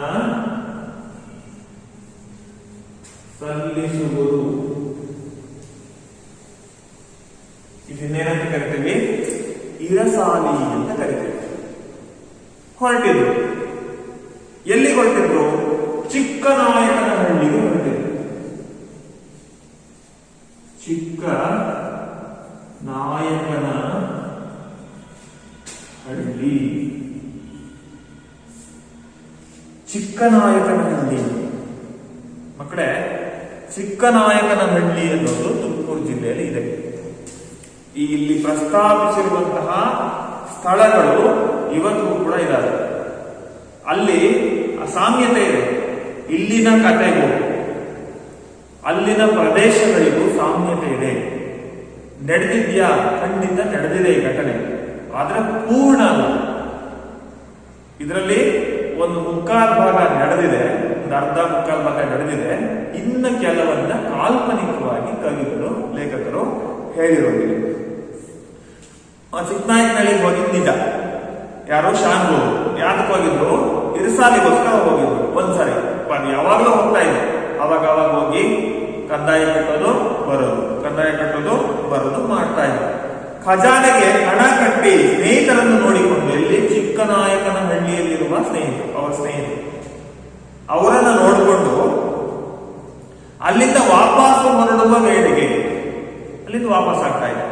ಸಲ್ಲಿಸುವುದು, ಇದನ್ನೇನಂತ ಕರಿತೀವಿ? ಇರಸಾಲಿ ಅಂತ ಕರಿತೀವಿ. ಹೊರಟಿದ್ರು. ಎಲ್ಲಿ ಹೊರಟಿದ್ರು? ಚಿಕ್ಕನಾಯಕನಹಳ್ಳಿಗೆ ಹೊರಟಿದ್ರು. ಚಿಕ್ಕನಾಯಕನಹಳ್ಳಿ ಮಕ್ಕಳೇ, ಚಿಕ್ಕನಾಯಕನಹಳ್ಳಿ ಅನ್ನೋದು ತುಮಕೂರು ಜಿಲ್ಲೆಯಲ್ಲಿ ಇದೆ. ಇಲ್ಲಿ ಪ್ರಸ್ತಾಪಿಸಿರುವಂತಹ ಸ್ಥಳಗಳು ಇವತ್ತು ಕೂಡ ಇದ್ದಾರೆ. ಅಲ್ಲಿ ಸಾಮ್ಯತೆ ಇದೆ. ಇಲ್ಲಿನ ಕಥೆಗೂ ಅಲ್ಲಿನ ಪ್ರದೇಶಗಳಿಗೂ ಸಾಮ್ಯತೆ ಇದೆ. ನಡೆದಿದ್ಯಾ? ಖಂಡಿತ ನಡೆದಿದೆ ಈ ಘಟನೆ, ಆದ್ರೆ ಪೂರ್ಣ ಅಲ್ಲ. ಇದರಲ್ಲಿ ಒಂದು ಮುಕ್ಕಾಲು ಭಾಗ ನಡೆದಿದೆ, ಒಂದು ಅರ್ಧ ಮುಕ್ಕಾಲು ಭಾಗ ನಡೆದಿದೆ. ಇನ್ನು ಕೆಲವನ್ನ ಕಾಲ್ಪನಿಕವಾಗಿ ಕವಿಗಳು, ಲೇಖಕರು ಹೇಳಿರೋದಿಲ್ಲ. ಚಿಕ್ಕನಾಯಕನಹಳ್ಳಿಗೆ ಹೋಗಿದ್ದು ನಿಜ. ಯಾರೋ ಶಾನ್ರು ಯಾಕೆ ಹೋಗಿದ್ರು? ಇರಸಾಲಿಗೋಸ್ಕರ ಹೋಗಿದ್ರು. ಒಂದ್ಸರಿ ಯಾವಾಗ್ಲೂ ಹೋಗ್ತಾ ಇದ್ರು. ಅವಾಗ ಹೋಗಿ ಕಂದಾಯ ಕಟ್ಟೋದು ಬರೋದು ಮಾಡ್ತಾ ಇದ್ರು. ಖಜಾನೆಗೆ ಹಣ ಕಟ್ಟಿ ಸ್ನೇಹಿತರನ್ನು ನೋಡಿಕೊಂಡು, ಎಲ್ಲಿ? ಚಿಕ್ಕನಾಯಕನಹಳ್ಳಿಯಲ್ಲಿರುವ ಅವರ ಸ್ನೇಹಿತರು, ಅವರನ್ನು ನೋಡಿಕೊಂಡು ಅಲ್ಲಿಂದ ವಾಪಸ್ಸು ಹೊರಡುವ ವೇಳೆಗೆ ಅಲ್ಲಿಂದ ವಾಪಸ್ ಆಗ್ತಾ ಇದ್ರು.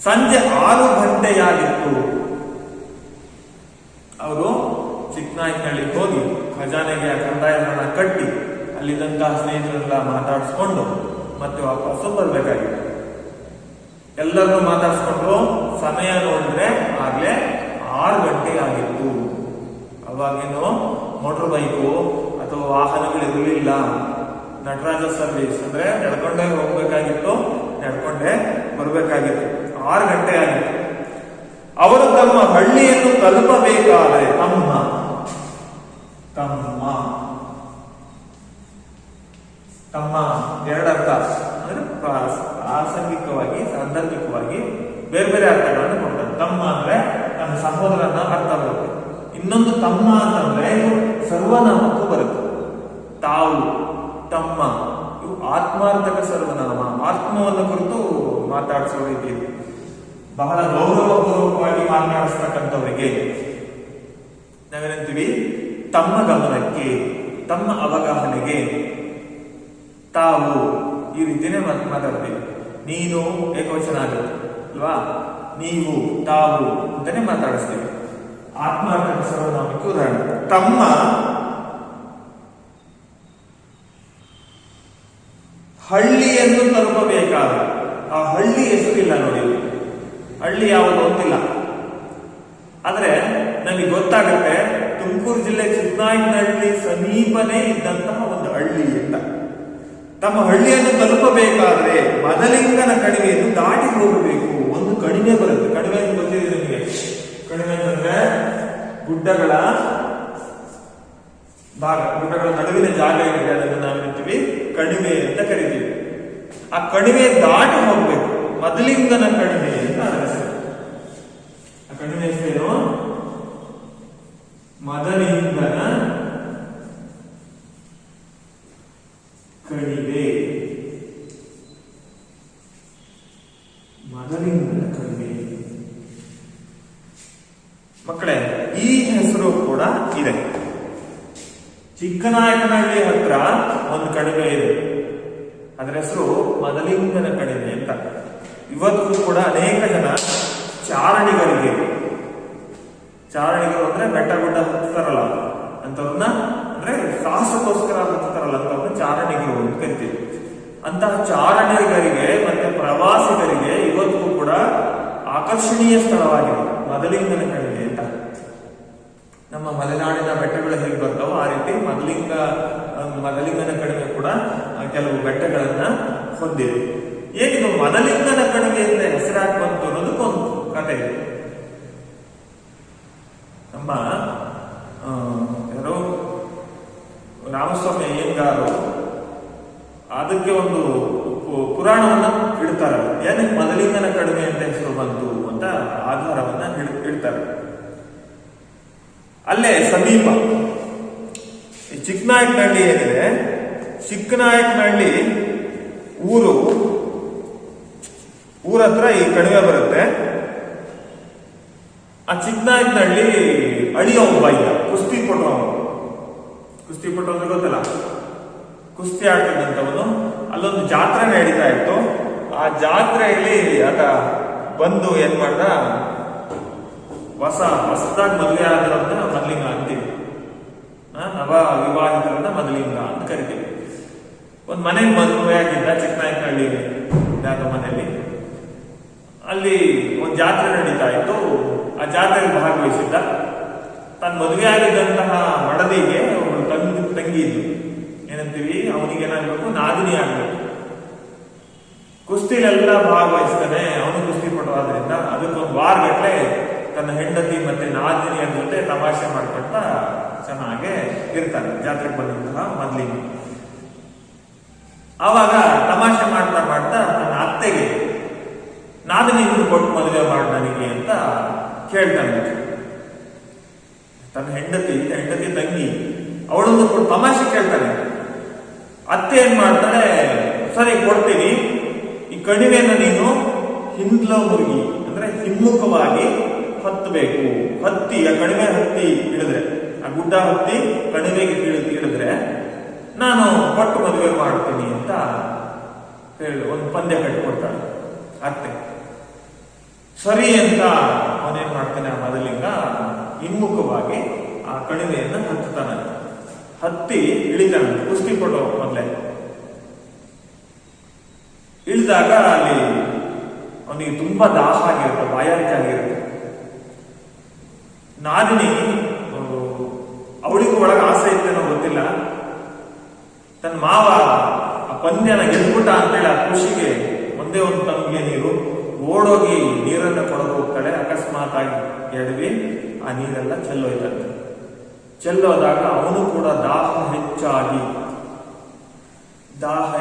ಸಂಜೆ 6 ಗಂಟೆಯಾಗಿತ್ತು. ಅವರು ಚಿಕ್ಕನಾಯಕನಹಳ್ಳಿಗೆ ಹೋಗಿ ಖಜಾನೆಗೆ ಕಂದಾಯ ಹಣ ಕಟ್ಟಿ ಅಲ್ಲಿದ್ದಂತಹ ಸ್ನೇಹಿತರೆಲ್ಲ ಮಾತಾಡಿಸ್ಕೊಂಡು ಮತ್ತೆ ವಾಪಸ್ಸು ಬರ್ಬೇಕಾಗಿತ್ತು. ಎಲ್ಲರೂ ಮಾತಾಡಿಸ್ಕೊಂಡ್ರು. ಸಮಯ ನೋಡಿದ್ರೆ ಆಗ್ಲೇ 6 ಗಂಟೆ ಆಗಿತ್ತು. ಅವಾಗೇನು ಮೋಟರ್ ಬೈಕು ಅಥವಾ ವಾಹನಗಳಿರಲಿಲ್ಲ. ನಟರಾಜ ಸರ್ವಿಸ್ ಅಂದ್ರೆ ನಡ್ಕೊಂಡೇ ಹೋಗ್ಬೇಕಾಗಿತ್ತು, ನಡ್ಕೊಂಡೇ ಬರ್ಬೇಕಾಗಿತ್ತು. 6 ಗಂಟೆ ಆಗಿತ್ತು. ಅವರು ತಮ್ಮ ಹಳ್ಳಿಯನ್ನು ತಲುಪಬೇಕಾದರೆ ತಮ್ಮ ಎರಡರ್ಥ ಅಂದ್ರೆ ಪ್ರಾಸಂಗಿಕವಾಗಿ, ಸಾಂದರ್ಭಿಕವಾಗಿ ಬೇರೆ ಬೇರೆ ಅರ್ಥಗಳನ್ನು ಕೊಡ್ತಾರೆ. ತಮ್ಮ ಅಂದ್ರೆ ತನ್ನ ಸಹೋದರನ ಅರ್ಥ ಬರುತ್ತೆ. ಇನ್ನೊಂದು ತಮ್ಮ ಅಂತಂದ್ರೆ ಸರ್ವನಾಮಕ್ಕೂ ಬರುತ್ತೆ. ತಾವು ತಮ್ಮ, ಇವು ಆತ್ಮಾರ್ಥಕ ಸರ್ವನಾಮ. ಆತ್ಮವನ್ನು ಕುರಿತು ಮಾತಾಡಿಸೋ ರೀತಿ, ಬಹಳ ಗೌರವಪೂರ್ವಕವಾಗಿ ಮಾತನಾಡಿಸ್ತಕ್ಕಂಥವರಿಗೆ ನಾವೇನಂತೀವಿ, ತಮ್ಮ ಗಮನಕ್ಕೆ, ತಮ್ಮ ಅವಗಾಹನೆಗೆ, ತಾವು, ಈ ರೀತಿನೇ ಮಾತಾಡ್ತೀವಿ. ನೀನು ಏಕವಚನ ಆಗುತ್ತೆ ಅಲ್ವಾ, ನೀವು, ತಾವು ಅಂತಾನೆ ಮಾತಾಡಿಸ್ತೀವಿ. ಆತ್ಮಾರ್ಥಕ ಸರ್ವನಾಮಕ್ಕೆ ಉದಾಹರಣೆ. ತಮ್ಮ ಹಳ್ಳಿಯನ್ನು ತಲುಪಬೇಕಾದ, ಆ ಹಳ್ಳಿ ಹೆಸರಿಲ್ಲ ನೋಡಿ, ಹಳ್ಳಿ ಯಾವುದು ಅಂತಿಲ್ಲ. ಆದ್ರೆ ನಮಗೆ ಗೊತ್ತಾಗುತ್ತೆ ತುಮಕೂರು ಜಿಲ್ಲೆ ಚಿಕ್ಕನಾಯಕನಹಳ್ಳಿ ಸಮೀಪನೇ ಇದ್ದಂತಹ ಒಂದು ಹಳ್ಳಿ ಅಂತ. ತಮ್ಮ ಹಳ್ಳಿಯನ್ನು ತಲುಪಬೇಕಾದ್ರೆ ಮದಲಿಂಗನ ಕಣಿವೆಯನ್ನು ದಾಟಿ ಹೋಗಬೇಕು. ಒಂದು ಕಣಿವೆ ಬರುತ್ತೆ. ಕಣಿವೆ ಅಂತ ಗೊತ್ತಿದೆ ನಿಮಗೆ. ಕಣಿವೆ ಅಂತಂದ್ರೆ ಗುಡ್ಡಗಳ ಭಾಗ, ಗುಡ್ಡಗಳ ನಡುವಿನ ಜಾಗ ಏನಿದೆ ಅದನ್ನು ನಾವೇನ್ತೀವಿ, ಕಣಿವೆ ಅಂತ ಕರಿತೀವಿ. ಆ ಕಣಿವೆ ದಾಟಿ ಹೋಗ್ಬೇಕು. ಮದಲಿಂಗನ ಕಣಿವೆ ಅಂತ ಹೆಸರು. ಆ ಕಣಿವೆ ಹೆಸರೇನು? ಮದಲಿಂಗನ ಕಣಿವೆ. ಮದಲಿಂಗನ ಕಣಿವೆ. ಮಕ್ಕಳೇ, ಈ ಹೆಸರು ಕೂಡ ಇದೆ. ಚಿಕ್ಕನಾಯಕನಹಳ್ಳಿ ಹತ್ರ ಒಂದು ಕಣಿವೆ ಇದೆ, ಅದರ ಹೆಸರು ಮದಲಿಂಗನ ಕಣಿವೆ ಅಂತ. ಇವತ್ತು ಕೂಡ ಅನೇಕ ಜನ ಚಾರಣಿಗರು ಅಂದ್ರೆ ಬೆಟ್ಟ ಗುಡ್ಡ ಹತ್ತಾರಲ್ಲ ಅಂತವ್ರನ್ನ, ಅಂದ್ರೆ ಸಾಹಸಕ್ಕೋಸ್ಕರ ಹತ್ತಾರಲ್ಲ ಅಂತವ್ರನ್ನ ಚಾರಣಿಗರು ಅಂತ ಕರಿತೀವಿ. ಅಂತಹ ಚಾರಣಿಗರಿಗೆ ಮತ್ತೆ ಪ್ರವಾಸಿಗರಿಗೆ ಇವತ್ತು ಕೂಡ ಆಕರ್ಷಣೀಯ ಸ್ಥಳವಾಗಿದೆ ಮದಲಿಂಗನ ಕಣಿವೆ ಅಂತ. ನಮ್ಮ ಮಲೆನಾಡಿನ ಬೆಟ್ಟಗಳು ಹೇಗೆ ಬರ್ತಾವೋ ಆ ರೀತಿ ಮದಲಿಂಗನ ಕಣಿವೆ ಕೂಡ ಕೆಲವು ಬೆಟ್ಟಗಳನ್ನ ಹೊಂದಿದೆ. ಏನಿದು ಮದಲಿಂಗನ ಕಣಿವೆ ಅಂತ ಹೆಸರಾಗಿ ಬಂತು ಅನ್ನೋದಕ್ಕೊಂದು ಕಥೆ ಇದೆ. ನಮ್ಮ ಯಾರೋ ರಾಮಸ್ವಾಮಿ ಅಯ್ಯಂಗಾರು ಅದಕ್ಕೆ ಒಂದು ಪುರಾಣವನ್ನ ಇಡ್ತಾರೆ. ಏನಕ್ಕೆ ಮದಲಿಂಗನ ಕಣಿವೆ ಅಂತ ಹೆಸರು ಬಂತು ಅಂತ ಆಧಾರವನ್ನ ಇಡ್ತಾರೆ. ಅಲ್ಲೇ ಸಮೀಪ ಚಿಕ್ಕನಾಯಕನಹಳ್ಳಿ ಏನಿದೆ, ಚಿಕ್ಕನಾಯಕನಹಳ್ಳಿ ಊರತ್ರ ಈ ಕಣಿವೆ ಬರುತ್ತೆ. ಆ ಚಿಕ್ಕನಾಯಕನಹಳ್ಳಿ ಅಳಿಯ ಒಬ್ಬ ಇಲ್ಲ, ಕುಸ್ತಿಪಟು ಅಂದ್ರೆ ಗೊತ್ತಲ್ಲ, ಕುಸ್ತಿ ಆಡ್ತಿದ್ದಂಥವನು. ಅಲ್ಲೊಂದು ಜಾತ್ರೆ ನಡೀತಾ ಇತ್ತು. ಆ ಜಾತ್ರೆಯಲ್ಲಿ ಆತ ಬಂದು ಏನ್ ಮಾಡ್ದ, ಹೊಸದಾಗಿ ಮದುವೆ ಆದ್ರನ್ನ ಮದಲಿಂಗ ಅಂತೀವಿ. ನವ ವಿವಾಹಿತರನ್ನ ಮದಲಿಂಗ ಅಂತ ಕರಿತೀವಿ. ಒಂದ್ ಮನೆಗೆ ಮದುವೆ ಆಗಿದ್ದ ಚಿಕ್ಕನಾಯಕನಹಳ್ಳಿ ಮನೆಯಲ್ಲಿ. ಅಲ್ಲಿ ಒಂದು ಜಾತ್ರೆ ನಡೀತಾ ಇತ್ತು. ಆ ಜಾತ್ರೆಗೆ ಭಾಗವಹಿಸಿದ್ದ. ತನ್ನ ಮದುವೆ ಆಗಿದ್ದಂತಹ ಮಡದಿಗೆ ಒಬ್ಬಳು ತಂಗಿ ಇದ್ದು, ಏನಂತೀವಿ, ಅವನಿಗೆ ಏನಾಗ್ಬೇಕು, ನಾದಿನಿ ಆಗ್ಬೇಕು. ಕುಸ್ತಿಲೆಲ್ಲ ಭಾಗವಹಿಸ್ತಾನೆ. ಅವನು ಕುಸ್ತಿ ಪಟು ಆದ್ರಿಂದ ಅದಕ್ಕೊಂದು ವಾರಗಟ್ಲೆ ತನ್ನ ಹೆಂಡತಿ ಮತ್ತೆ ನಾದಿನಿಯ ಜೊತೆ ತಮಾಷೆ ಮಾಡ್ಕೊಂತ ಚೆನ್ನಾಗೆ ಇರ್ತಾನೆ ಜಾತ್ರೆಗೆ ಬಂದಂತಹ ಮದಲಿಂಗ. ಆವಾಗ ತಮಾಷೆ ಮಾಡ್ತಾ ತನ್ನ ಅತ್ತೆಗೆ ನಾದಿನಿಯನ್ನು ಕೊಟ್ಟು ಮದುವೆ ಮಾಡಿ ನನಗೆ ಅಂತ ಕೇಳ್ತಾನೆ. ತನ್ನ ಹೆಂಡತಿ ತಂಗಿ ಅವಳೊಂದು ಕೊಟ್ಟು ತಮಾಷೆ ಕೇಳ್ತಾನೆ. ಅತ್ತೆ ಏನ್ ಮಾಡ್ತಾಳೆ, ಸರಿ ಕೊಡ್ತೀನಿ, ಈ ಕಣಿವೆಯನ್ನು ನೀನು ಹಿಂದ್ಲ ಮುರುಗಿ ಅಂದ್ರೆ ಹಿಮ್ಮುಖವಾಗಿ ಹತ್ತಬೇಕು. ಹತ್ತಿ ಆ ಕಣಿವೆ ಹತ್ತಿ ಇಳಿದ್ರೆ, ಆ ಗುಡ್ಡ ಹತ್ತಿ ಕಣಿವೆಗೆ ಇಳಿದ್ರೆ ನಾನು ಕೊಟ್ಟು ಮದುವೆ ಮಾಡ್ತೀನಿ ಅಂತ ಹೇಳಿ ಒಂದು ಪಂದ್ಯ ಕಟ್ಟಿಕೊಡ್ತಾಳೆ ಅತ್ತೆ. ಸರಿ ಅಂತ ಅವನೇನ್ ಮಾಡ್ತಾನೆ, ಆ ಮದಲಿಂಗ ಹಿಮ್ಮುಖವಾಗಿ ಆ ಕಣಿವೆಯನ್ನ ಹತ್ತಾನೆ. ಹತ್ತಿ ಇಳಿತಾನೆ, ಕುಸ್ತಿ ಕೊಟ್ಟು ಮೊದಲೇ ಇಳಿದಾಗ ಅಲ್ಲಿ ಅವನಿಗೆ ತುಂಬಾ ದಾಹ ಆಗಿರುತ್ತೆ, ಬಾಯಾರಿಕೆ ಆಗಿರುತ್ತೆ. ನಾದಿನಿ ಅವಳಿಗೂ ಒಳಗೆ ಆಸೆ ಇತ್ತೇನೋ ಗೊತ್ತಿಲ್ಲ, ತನ್ನ ಮಾವ ಆ ಪಂದ್ಯನ ಗೆದ್ಬಿಟ್ಟ ಅಂತೇಳಿ ಆ ಖುಷಿಗೆ ಒಂದೇ ಒಂದು ತಮ್ಗೆ ನೀರು ಓಡೋಗಿ ನೀರನ್ನ ಕೊಡೋದು ಹೋಗ್ತಾಳೆ. ಅಕಸ್ಮಾತ್ ಆಗಿ ಎಡವಿ ಆ ನೀರೆಲ್ಲ ಚೆಲ್ಲೋಯ್ತಂತೆ. ಚೆಲ್ಲೋದಾಗ ಅವನು ಕೂಡ ದಾಹ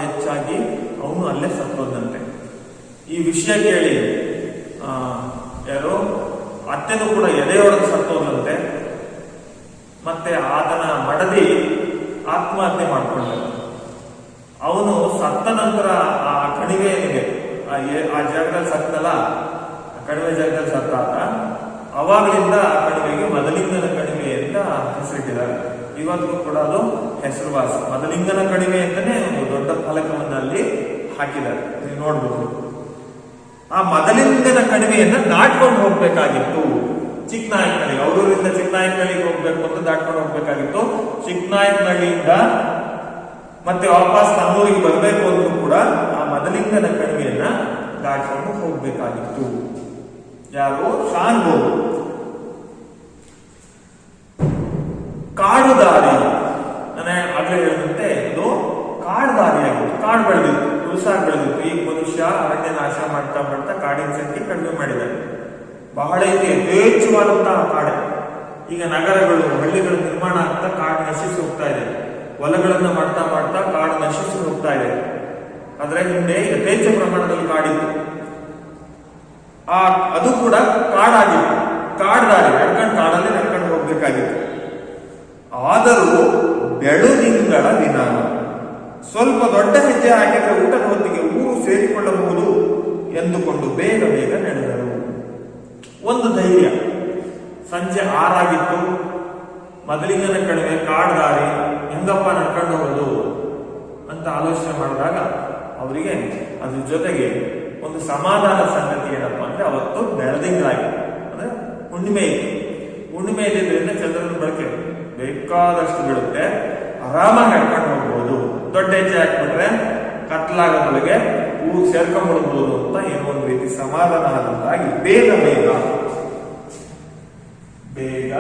ಹೆಚ್ಚಾಗಿ ಅವನು ಅಲ್ಲೇ ಸತ್ತೋದಂತೆ. ಈ ವಿಷಯ ಕೇಳಿ ಯಾರೋ ಅತ್ತೆನೂ ಕೂಡ ಎದೆಯೊಳಗೆ ಸತ್ತೋದಂತೆ. ಮತ್ತೆ ಆತನ ಮಡದಿ ಆತ್ಮಹತ್ಯೆ ಮಾಡ್ಕೊಂಡ. ಅವನು ಸತ್ತ ನಂತರ ಆ ಕಣಿವೆಗೆ ಆ ಜಾಗದಲ್ಲಿ ಸತ್ತಲ್ಲ, ಕಣಿವೆ ಜಾಗದಲ್ಲಿ ಸತ್ತ ಅವಾಗಲಿಂದ ಆ ಕಣಿವೆಗೆ ಮದಲಿಂಗನ ಕಣಿವೆ ಅಂತ ಹೆಸರಿಟ್ಟಿದ್ದಾರೆ. ಇವತ್ತಿಗೂ ಕೂಡ ಅದು ಹೆಸರುವಾಸಿ. ಮದಲಿಂಗನ ಕಣಿವೆ ಅಂತಾನೆ ಒಂದು ದೊಡ್ಡ ಫಲಕವನ್ನು ಅಲ್ಲಿ ಹಾಕಿದ್ದಾರೆ, ನೀವು ನೋಡ್ಬೋದು. ಆ ಮದಲಿಂಗನ ಕಣಿವೆಯನ್ನ ದಾಟ್ಕೊಂಡು ಹೋಗ್ಬೇಕಾಗಿತ್ತು ಚಿಕ್ಕನಾಯಕನಹಳ್ಳಿ. ಅವರೂರಿಂದ ಚಿಕ್ಕನಾಯಕನಹಳ್ಳಿಗೆ ಹೋಗ್ಬೇಕು ಅಂತ ದಾಟ್ಕೊಂಡು ಹೋಗ್ಬೇಕಾಗಿತ್ತು. ಚಿಕ್ಕನಾಯಕನಹಳ್ಳಿಯಿಂದ ಮತ್ತೆ ವಾಪಸ್ ನಮ್ಮೂರಿಗೆ ಬರಬೇಕು ಅಂದ್ರೂ ಕೂಡ ಆ ಮದಲಿಂಗನ ಕಣಿವೆಯನ್ನ ದಾಟ್ಕೊಂಡು ಹೋಗ್ಬೇಕಾಗಿತ್ತು. ಯಾರು? ಶಾನ್ಭೋಗ. ಕಾಡು ದಾರಿ, ನಾನು ಆಗ್ಲೇ ಹೇಳಿದಂತೆ ಇದು ಕಾಡು ದಾರಿಯಾಗಿತ್ತು. ಕಾಡು ಬೆಳೆದಿತ್ತು, ತುಳಸಾಗಿ ಬೆಳೆದಿತ್ತು. ಈಗ ಮನುಷ್ಯ ಅರಣ್ಯ ನಾಶ ಮಾಡ್ತಾ ಮಾಡ್ತಾ ಕಾಡಿನ ಸಂಖ್ಯೆ ಕಡಿಮೆ ಮಾಡಿದ್ದಾರೆ. ಬಹಳ ಯಥೇಚ್ಛವಾದಂತಹ ಕಾಡು. ಈಗ ನಗರಗಳು, ಹಳ್ಳಿಗಳು ನಿರ್ಮಾಣ ಆಗ್ತಾ ಕಾಡು ನಶಿಸಿ ಹೋಗ್ತಾ ಇದೆ. ಹೊಲಗಳನ್ನ ಮಾಡ್ತಾ ಮಾಡ್ತಾ ಕಾಡು ನಶಿಸಿ ಹೋಗ್ತಾ ಇದೆ. ಆದ್ರೆ ಹಿಂದೆ ಯಥೇಚ್ಛ ಪ್ರಮಾಣದಲ್ಲಿ ಕಾಡಿತ್ತು. ಅದು ಕೂಡ ಕಾಡಾಗಿತ್ತು. ಕಾಡ್ದಾರಿ ಕಾಡಲ್ಲಿ ನಡ್ಕೊಂಡು ಹೋಗ್ಬೇಕಾಗಿತ್ತು. ಆದರೂ ಬೆಳುದಿಂಗಳ ದಿನ ಸ್ವಲ್ಪ ದೊಡ್ಡ ಹೆಜ್ಜೆ ಹಾಕಿದ್ರೆ ಊಟದ ಹೊತ್ತಿಗೆ ಊರು ಸೇರಿಕೊಳ್ಳಬಹುದು ಎಂದುಕೊಂಡು ಬೇಗ ಬೇಗ ನಡೆದರು. ಒಂದು ಧೈರ್ಯ. ಸಂಜೆ 6 ಆಗಿತ್ತು. ಮದಲಿಂಗನ ಕಣಿವೆ ಕಾಡ್ದಾರಿ, ಹೆಂಗಪ್ಪ ನಡ್ಕೊಂಡು ಹೋಗೋದು ಅಂತ ಆಲೋಚನೆ ಮಾಡಿದಾಗ ಅವರಿಗೆ ಅದ್ರ ಜೊತೆಗೆ ಒಂದು ಸಮಾಧಾನ ಸಂಗತಿ ಏನಪ್ಪ ಅಂದ್ರೆ, ಅವತ್ತು ಬೆಳದಿಂಗಳಾಗಿತ್ತು, ಅಂದ್ರೆ ಹುಣ್ಣಿಮೆ ಇತ್ತು. ಹುಣ್ಣಿಮೆ ಇದ್ದಿದ್ದರಿಂದ ಚಂದ್ರನ ಬೆಳಕೆ ಬೇಕಾದಷ್ಟು ಬೀಳುತ್ತೆ, ಆರಾಮಾಗಿ ನಡ್ಕೊಂಡು ಹೋಗ್ಬೋದು. ದೊಡ್ಡ ಹೆಜ್ಜೆ ಹಾಕ್ಬಿಟ್ರೆ ಕತ್ಲಾಗೋದ್ರೊಳಗೆ ಊರು ಸೇರ್ಕೊಂಡ್ಬಿಡ್ಬೋದು ಅಂತ ಏನೋ ಒಂದು ರೀತಿ ಸಮಾಧಾನ ಆದಂತಾಗಿ ಬೇಗ ಬೇಗ ಬೇಗ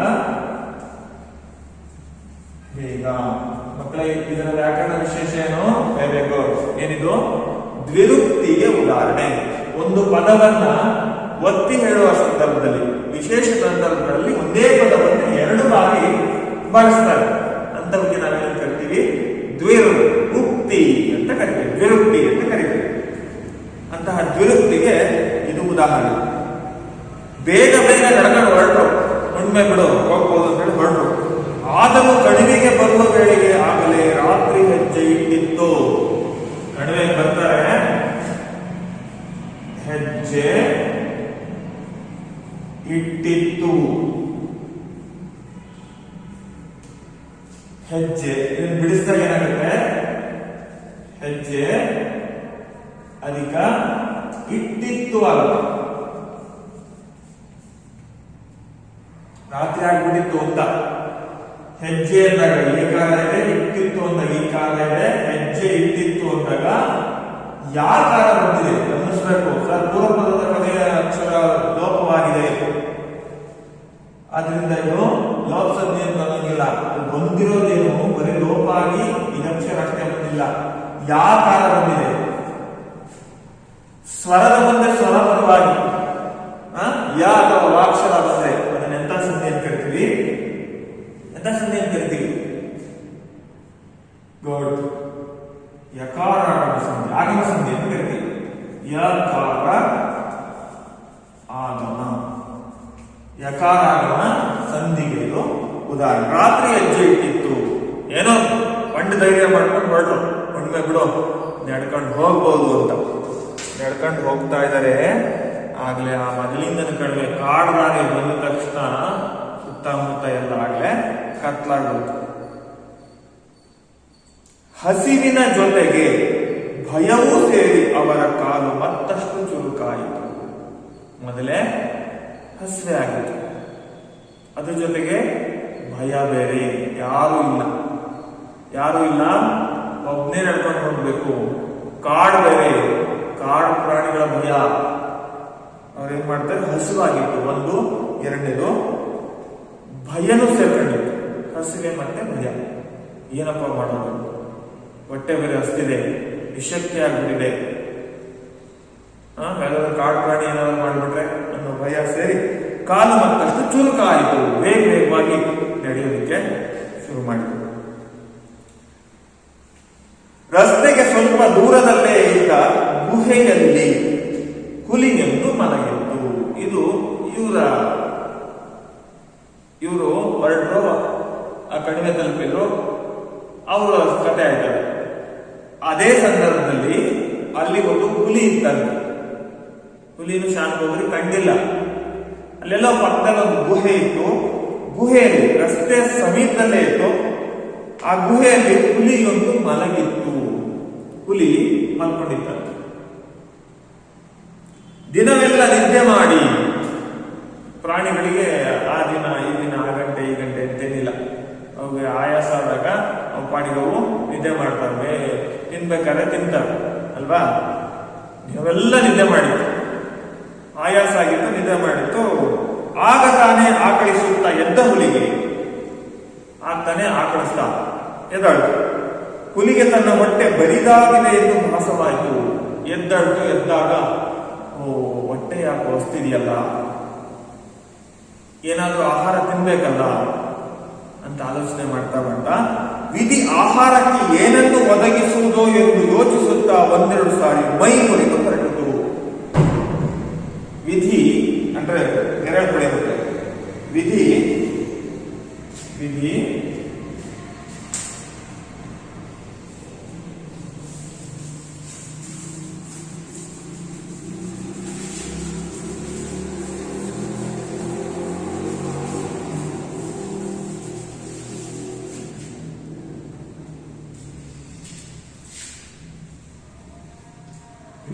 ಬೇಗ ಮಕ್ಕಳ ಇದರ ವ್ಯಾಕರಣ ವಿಶೇಷ ಏನು? Very good. ಏನಿದು? ದ್ವಿರುಕ್ತಿಗೆ ಉದಾಹರಣೆ. ಒಂದು ಪದವನ್ನ ಒತ್ತಿ ಹೇಳುವ ಸಂದರ್ಭದಲ್ಲಿ, ವಿಶೇಷ ಸಂದರ್ಭಗಳಲ್ಲಿ ಒಂದೇ ಪದವನ್ನು 2 ಬಾರಿ ಬಳಸ್ತಾರೆ. ಅಂತವಕ್ಕೆ ನಾವೇನು ಕರಿತೀವಿ? ದ್ವಿರುಕ್ತಿ ಅಂತ ಕರಿತೀವಿ, ದ್ವಿರುಕ್ತಿ ಅಂತ ಕರಿತೀವಿ. ಅಂತಹ ದ್ವಿರುಕ್ತಿಗೆ ಇದು ಉದಾಹರಣೆ. ಬೇಗ ಬೇಗ ನಡ್ಕೊಂಡು ಹೊರಟರು. ಹುಣ್ಣಿಮೆ ಬಿಡು ಹೋಗ್ಬೋದು ಅಂತ ಹೇಳಿ ಹೊರಟರು. ಆದರೂ ಕಣಿವೆಗೆ ಬರುವ ವೇಳೆಗೆ ಆಗಲೇ ರಾತ್ರಿ ಹೆಜ್ಜೆ ಇಟ್ಟಿತ್ತು. ಕಣಿವೆಗೆ ಬರ್ತಾರೆ, ಹೆಜ್ಜೆ ಇಟ್ಟಿತ್ತು. ಹೆಜ್ಜೆ ಇದನ್ನು ಬಿಡಿಸಿದಾಗ ಏನಾಗುತ್ತೆ? ಹೆಜ್ಜೆ ಅಧಿಕ ಇಟ್ಟಿತ್ತು ಆಗುತ್ತೆ. ರಾತ್ರಿ ಆಗ್ಬಿಟ್ಟಿತ್ತು ಅಂತ. ಹೆಜ್ಜೆ ಅಂದಾಗ ಈ ಕಾಲ ಇದೆ, ಇಟ್ಟಿತ್ತು ಅಂದಾಗ ಈ ಕಾಲ ಇದೆ. ಹೆಜ್ಜೆ ಇಟ್ಟಿತ್ತು ಅಂದಾಗ ಯಾವ ಕಾಲ ಬಂದಿದೆ ಗಮನಿಸಬೇಕು. ಸರ್, ಪೂರ್ವಪದದ ಕೊನೆಯ ಅಕ್ಷರ ಲೋಪವಾಗಿದೆ, ಆದ್ರಿಂದ ಇದು ಲೋಪ ಸಂಧಿ ಅಂತ ಅನ್ನೋಂಗಿಲ್ಲ. ಬಂದಿರೋದೇನು ಬರೀ ಲೋಪ ಆಗಿ ಇದಕ್ಷರ ಅಷ್ಟೇ ಬಂದಿಲ್ಲ. ಯಾವ ಕಾಲ ಬಂದಿದೆ? ಸ್ವರದ ಮುಂದೆ ಸ್ವರ ಪರವಾಗಿ ಯಾ ಅಥವಾ ವಾಕ್ಷರ ಬಂದ್ರೆ ಅದನ್ನ ಎಂತ ಸಂಧಿ ಅಂತ ಕರಿತೀವಿ? ಎಂತ ಸಂಧಿ ಅಂತ ಕರಿತೀವಿ? ಗುಡ್. ಯಕಾರ ಸಂಧಿ, ಆಗಮ ಸಂಧಿ ಅಂತ ಕರಿತೀವಿ. ಯಕಾರ ಆಗಮ, ಯಕಾರಾಗಮ ಸಂಧಿಗೆ ಇದು ಉದಾಹರಣೆ. ರಾತ್ರಿ ಹೆಜ್ಜೆ ಇಟ್ಟಿತ್ತು. ಏನೋ ಬಂಡು ಧೈರ್ಯ ಮಾಡ್ಕೊಂಡು ಹೊರಟು, ಹುಣ್ಣಿಮೆ ಬಿಡು ನಡ್ಕೊಂಡು ಹೋಗ್ಬೋದು ಅಂತ ನಡ್ಕೊಂಡು ಹೋಗ್ತಾ ಇದ್ದಾರೆ. ಆಗ್ಲೇ ಆ ಮದಲಿಂಗನ ಕಡಿಮೆ ಕಾಡ್ದಾರಿ ಬಂದ ತಕ್ಷಣ ಸುತ್ತಮುತ್ತ ಎಲ್ಲ ಆಗ್ಲೇ ಕತ್ಲಾಗ್ಬಿಡ್ತು. ಹಸಿವಿನ ಜೊತೆಗೆ ಭಯವೂ ಸೇರಿ ಅವರ ಕಾಲು ಮತ್ತಷ್ಟು ಚುರುಕಾಯಿತು. ಮೊದಲೇ ಹಸಿವೆ ಆಗಿತ್ತು, ಅದ್ರ ಜೊತೆಗೆ ಭಯ ಬೇರೆ. ಯಾರು ಇಲ್ಲ, ಒಬ್ಬನೇ ನಡ್ಕೊಂಡು ಹೋಗ್ಬೇಕು. ಕಾಡು ಬೇರೆ, ಕಾಡು ಪ್ರಾಣಿಗಳ ಭಯ. ಅವ್ರೇನ್ ಮಾಡ್ತಾರೆ? ಹಸಿವಾಗಿತ್ತು ಒಂದು, ಎರಡನೇದು ಭಯನೂ ಸೇರ್ಕೊಂಡಿತ್ತು. ಹಸಿವೆ ಮತ್ತೆ ಭಯ. ಏನಪ್ಪ ಮಾಡೋದು? ಹೊಟ್ಟೆ ಬೇರೆ ಹಸ್ತಿದೆ, ವಿಷಕ್ಕೆ ಆಗ್ಬಿಟ್ಟಿದೆ. ಯಾವ್ದಾದ್ರು ಕಾಡು ಪ್ರಾಣಿ ಏನಾದ್ರು ಮಾಡ್ಬಿಟ್ರೆ ಅನ್ನೋ ಭಯ ಸೇರಿ ಕಾಲು ಮತ್ತಷ್ಟು ಚುರುಕಾಯಿತು. ವೇಗವಾಗಿ ನಡೆಯೋದಕ್ಕೆ ಶುರು ಮಾಡಿತು. ರಸ್ತೆಗೆ ಸ್ವಲ್ಪ ದೂರದಲ್ಲೇ ಇದ್ದ ಗುಹೆಯಲ್ಲಿ ಹುಲಿಯೊಂದು ಮಲಗಿತ್ತು. ಇದು ಇವರು ಹೊರಟರು, ಆ ಕಣಿವೆ ತಲುಪಿದ್ರು. ಅವರು ಕತೆ ಆಯ್ತಾರೆ. ಅದೇ ಸಂದರ್ಭದಲ್ಲಿ ಅಲ್ಲಿ ಒಂದು ಹುಲಿ ಇತ್ತಂತೆ. ಹುಲಿನು ಶಾನುಭೋಗರಿಗೆ ಕಂಡಿಲ್ಲ. ಅಲ್ಲೆಲ್ಲ ಪಕ್ಕದಲ್ಲಿ ಒಂದು ಗುಹೆ ಇತ್ತು. ಗುಹೆಯಲ್ಲಿ ರಸ್ತೆ ಸಮೀಪದಲ್ಲೇ ಇತ್ತು. ಆ ಗುಹೆಯಲ್ಲಿ ಹುಲಿಯೊಂದು ಮಲಗಿತ್ತು. ಹುಲಿ ಮಲ್ಕೊಂಡಿತ್ತಂತೆ. ದಿನವೆಲ್ಲ ನಿದ್ದೆ ಮಾಡಿ, ಪ್ರಾಣಿಗಳಿಗೆ ಆ ದಿನ ಈ ದಿನ ಆ ಗಂಟೆ ಈ ಗಂಟೆ ಅಂತೇನಿಲ್ಲ. ಅವುಗೆ ಆಯಾಸ ಆದಾಗ ಅವು ಪಾಣಿಗವು ನಿದ್ದೆ ಮಾಡ್ತವೆ, ತಿನ್ಬೇಕಾದ್ರೆ ತಿಂತವೆ ಅಲ್ವಾ. ದಿನವೆಲ್ಲ ನಿದ್ದೆ ಮಾಡಿತ್ತು, ಆಯಾಸ ಆಗಿತ್ತು, ನಿದ್ದೆ ಮಾಡಿತ್ತು. ಆಗ ತಾನೇ ಆಕಳಿಸುತ್ತಾ ಎದ್ದ ಹುಲಿಗೆ ಆಗ್ತಾನೆ ಆಕಳಿಸ್ತಾ ಎದ್ದಾಳ್ತು. ಹುಲಿಗೆ ತನ್ನ ಹೊಟ್ಟೆ ಬರಿದಾಗಿದೆ ಎಂದು ಭಾಸವಾಯಿತು. ಎದ್ದಾಳ್ತು. ಎದ್ದಾಗ ಹೊಟ್ಟೆ ಯಾಕೆ ಹೊಸ್ತಿದೆಯಲ್ಲ, ಏನಾದ್ರೂ ಆಹಾರ ತಿನ್ಬೇಕಲ್ಲ ಅಂತ ಆಲೋಚನೆ ಮಾಡ್ತಾ ವಿಧಿ ಆಹಾರಕ್ಕೆ ಏನನ್ನು ಒದಗಿಸುವುದೋ ಎಂದು ಯೋಚಿಸುತ್ತಾ ಒಂದೆರಡು ಸಾರಿ ಮೈ ಮುರಿದು ಹೊರಟಿತು. ವಿಧಿ ಅಂದ್ರೆ ಎರಡು ಬೆಳೆಯುತ್ತೆ. ವಿಧಿ ವಿಧಿ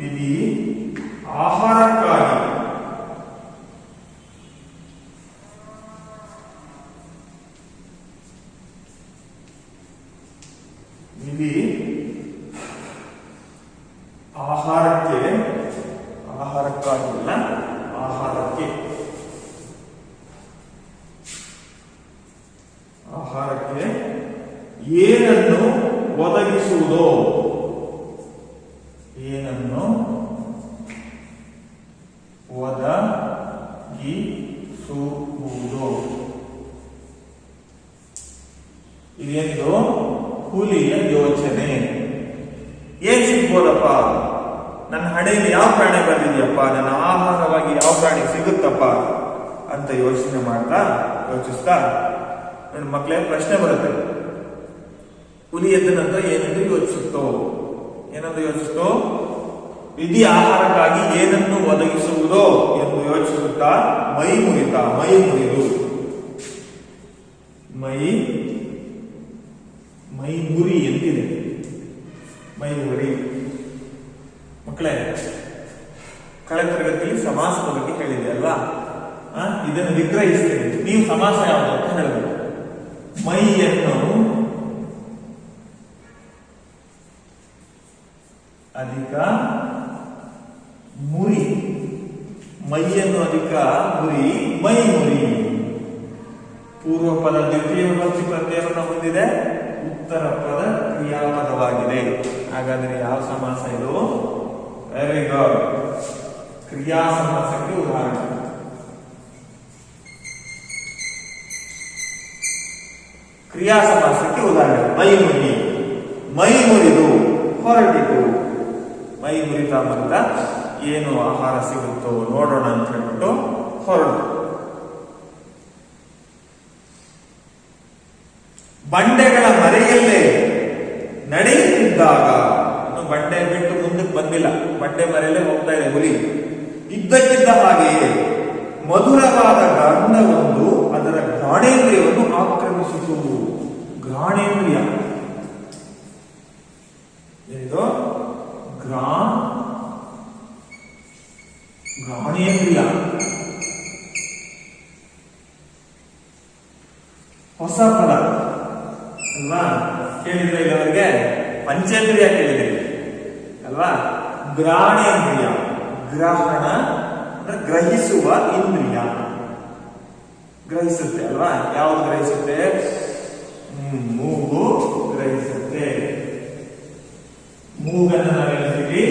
ವಿಧಿ ಆಹಾರಕ್ಕಾಗಿ ವಿಧಿ ಆಹಾರಕ್ಕಾಗಿಲ್ಲ ಆಹಾರಕ್ಕೆ ಏನನ್ನು ಒದಗಿಸುವುದೋ ಇದೇನಿದು ಹುಲಿಯ ಯೋಚನೆ. ಏನ್ ಸಿಗ್ಬೋದಪ್ಪ, ನನ್ನ ಹಣೆಯಲ್ಲಿ ಯಾವ ಪ್ರಾಣಿ ಬಂದಿದೆಯಪ್ಪ, ನನ್ನ ಆಹಾರವಾಗಿ ಯಾವ ಪ್ರಾಣಿ ಸಿಗುತ್ತಪ್ಪ ಅಂತ ಯೋಚಿಸ್ತಾ ನನ್ನ ಮಕ್ಕಳೇ ಪ್ರಶ್ನೆ ಬರುತ್ತೆ. ಹುಲಿ ಎದ್ದ ನಂತರ ಏನೆಂದು ಯೋಚಿಸುತ್ತೋ ವಿಧಿ ಆಹಾರಕ್ಕಾಗಿ ಏನನ್ನು ಒದಗಿಸುವುದೋ ಎಂದು ಯೋಚಿಸುತ್ತಾ ಮೈ ಮುರಿ ಎಂದಿದೆ. ಮೈ ಮುರಿ. ಮಕ್ಕಳೇ, ಕಳೆದ ತರಗತಿಯಲ್ಲಿ ಸಮಾಸದ ಬಗ್ಗೆ ಹೇಳಿದೆ ಅಲ್ವಾ? ಇದನ್ನು ವಿಗ್ರಹಿಸ್ತೇನೆ. ನೀವು ಸಮಾಸ ಯಾವುದು ಅಂತ ಹೇಳಬೇಕು. ಮೈಯನ್ನು ಅಧಿಕ ಮುರಿ, ಮೈಯನ್ನು ಅಧಿಕ ಮುರಿ, ಮೈ ಮುರಿ. ಪೂರ್ವ ಪದ ದ್ವಿತೀಯ ವಿಭಕ್ತಿ ಪ್ರತ್ಯಯವನ್ನು ಹೊಂದಿದೆ, ಉತ್ತರ ಪದ ಕ್ರಿಯಾಪದವಾಗಿದೆ. ಹಾಗಾದ್ರೆ ಯಾವ ಸಮಾಸ ಇದು? ವೆರಿ ಗುಡ್, ಕ್ರಿಯಾ ಸಮಾಸಕ್ಕೆ ಉದಾಹರಣೆ. ಕ್ರಿಯಾ ಸಮಾಸಕ್ಕೆ ಉದಾಹರಣೆ ಮೈ ಮುರಿ. ಮೈ ಮುರಿದು ಹೊರಟಿತು. ಮೈ ಮುರಿತಾ ಬಂದ ಏನು ಆಹಾರ ಸಿಗುತ್ತೋ ನೋಡೋಣ ಅಂತ ಹೇಳ್ಬಿಟ್ಟು ಹೊರಟು. ಬಂಡೆಗಳ ಮರೆಯಲ್ಲೇ ನಡೆಯುತ್ತಿದ್ದಾಗ, ಬಂಡೆ ಬಿಟ್ಟು ಮುಂದಕ್ಕೆ ಬಂದಿಲ್ಲ, ಬಂಡೆ ಮರೆಯಲ್ಲೇ ಹೋಗ್ತಾ ಇದೆ ಹುಲಿ. ಇದ್ದಕ್ಕಿದ್ದ ಹಾಗೆಯೇ ಮಧುರವಾದ ಗಂಧವೊಂದು ಅದರ ಘ್ರಾಣೇಂದ್ರಿಯವನ್ನು ಆಕ್ರಮಿಸಿತು. ಘ್ರಾಣೇಂದ್ರಿಯ ಏನಿದು? ಘ್ರಾಣೇಂದ್ರಿಯ ಹೊಸ ಪದ ಅಲ್ವಾ? ಕೇಳಿದ್ರೆ ಈಗ ಅವರಿಗೆ ಪಂಚೇಂದ್ರಿಯ ಕೇಳಿದೆ ಅಲ್ವಾ? ಘ್ರಾಣೇಂದ್ರಿಯ, ಗ್ರಹಣ ಅಂದ್ರೆ ಗ್ರಹಿಸುವ ಇಂದ್ರಿಯ, ಗ್ರಹಿಸುತ್ತೆ ಅಲ್ವಾ? ಯಾವುದು ಗ್ರಹಿಸುತ್ತೆ? ಮೂಗು ಗ್ರಹಿಸುತ್ತೆ. ಮೂಗನ್ನು ನಾವೇನಿದ್ದೀವಿ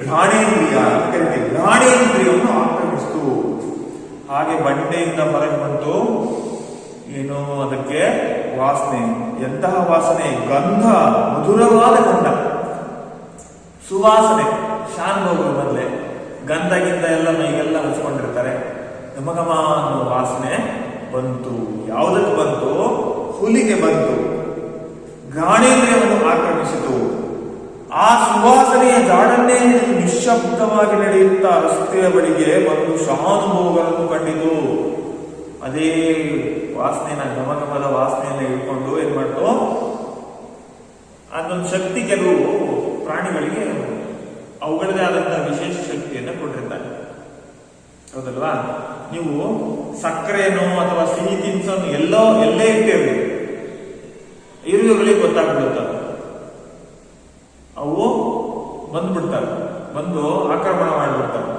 ಘ್ರಾಣೇಂದ್ರಿಯ ಅಂತ ಕರಿತೀವಿ. ಘ್ರಾಣೇಂದ್ರಿಯವನ್ನು ಆಕ್ರಮಿಸಿತು. ಹಾಗೆ ಬಂಡೆಯಿಂದ ಹೊರಗೆ ಬಂತು. ಏನೋ ಅದಕ್ಕೆ ವಾಸನೆ. ಎಂತಹ ವಾಸನೆ? ಗಂಧ, ಮಧುರವಾದ ಗಂಧ, ಸುವಾಸನೆ. ಶಾನುಭೋಗರ ಮೊದಲೇ ಗಂಧ ಎಲ್ಲ ಮೈಗೆಲ್ಲ ಹಚ್ಕೊಂಡಿರ್ತಾರೆ. ಘಮಘಮ ಅನ್ನೋ ವಾಸನೆ ಬಂತು. ಯಾವುದಕ್ಕೆ ಬಂತು? ಹುಲಿಗೆ ಬಂತು. ಘ್ರಾಣೇಂದ್ರಿಯವನ್ನು ಆಕ್ರಮಿಸಿತು. ಆ ಸುವಾಸನೆಯ ಜಾಡನ್ನೇ ನಿಶ್ಶಬ್ದವಾಗಿ ನಡೆಯುತ್ತಾ ರಸ್ತೆಯ ಬಳಿಗೆ ಬಂದು ಶಹಾನುಭೋಗರನ್ನು ಕಂಡಿತು. ಅದೇ ವಾಸನೆನ ಘಮಘಮದ ವಾಸನೆಯನ್ನ ಇಟ್ಕೊಂಡು ಏನ್ ಮಾಡ್ತು, ಅದೊಂದು ಶಕ್ತಿ ಕೆಲವು ಪ್ರಾಣಿಗಳಿಗೆ ಅವುಗಳದೇ ಆದಂತಹ ವಿಶೇಷ ಶಕ್ತಿಯನ್ನು ಕೊಟ್ಟಿರ್ತಾರೆ, ಹೌದಲ್ವಾ? ನೀವು ಸಕ್ಕರೆನೋ ಅಥವಾ ಸಿಹಿ ತಿನಿಸನ್ನು ಎಲ್ಲೇ ಇಟ್ಟಿರ್ರಿ, ಇರುವೆಗಳಿಗೆ ಗೊತ್ತಾಗ್ಬಿಡುತ್ತವೆ, ಅವು ಬಂದ್ಬಿಡ್ತವೆ, ಬಂದು ಆಕ್ರಮಣ ಮಾಡಿಬಿಡ್ತವೆ.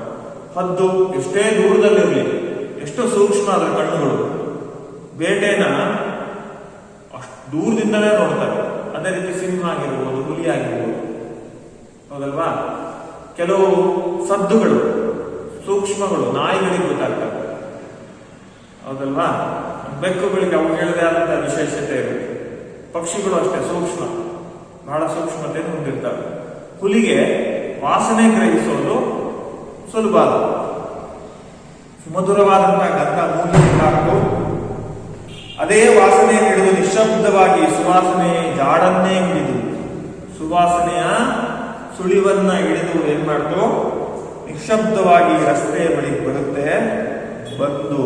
ಹದ್ದು ಎಷ್ಟೇ ದೂರದಲ್ಲಿರಲಿ, ಎಷ್ಟು ಸೂಕ್ಷ್ಮ ಅದರ ಕಣ್ಣುಗಳು, ಬೇಟೆನ ಅಷ್ಟು ದೂರದಿಂದಲೇ ನೋಡ್ತವೆ. ಅದೇ ರೀತಿ ಸಿಂಹ ಆಗಿರ್ಬೋದು, ಹುಲಿ ಆಗಿರ್ಬೋದು, ಹೌದಲ್ವಾ? ಕೆಲವು ಸದ್ದುಗಳು ಸೂಕ್ಷ್ಮಗಳು ನಾಯಿಗಳಿಗೆ ಗೊತ್ತಾಗ್ತವೆ, ಹೌದಲ್ವಾ? ಬೆಕ್ಕುಗಳಿಗೆ ಅವು ಹೇಳದೇ ಆದಂತಹ ವಿಶೇಷತೆ ಇರುತ್ತೆ. ಪಕ್ಷಿಗಳು ಅಷ್ಟೇ ಸೂಕ್ಷ್ಮ, ಬಹಳ ಸೂಕ್ಷ್ಮತೆಯನ್ನು ಹೊಂದಿರ್ತವೆ. ಹುಲಿಗೆ ವಾಸನೆ ಗ್ರಹಿಸೋದು ಸುಲಭ, ಸುಮಧುರವಾದಂತಹ ಗಂಧ ಮೂಲಿಗೆ ಅದೇ ವಾಸನೆಯನ್ನು ಹಿಡಿದು ನಿಶ್ಶಬ್ದವಾಗಿ ಸುವಾಸನೆ ಜಾಡನ್ನೇ ಹಿಡಿದು, ಸುವಾಸನೆಯ ಸುಳಿವನ್ನ ಹಿಡಿದು ಏನ್ ಮಾಡ್ತು, ನಿಶ್ಶಬ್ದವಾಗಿ ರಸ್ತೆಯ ಬಳಿ ಬರುತ್ತೆ, ಬಂದು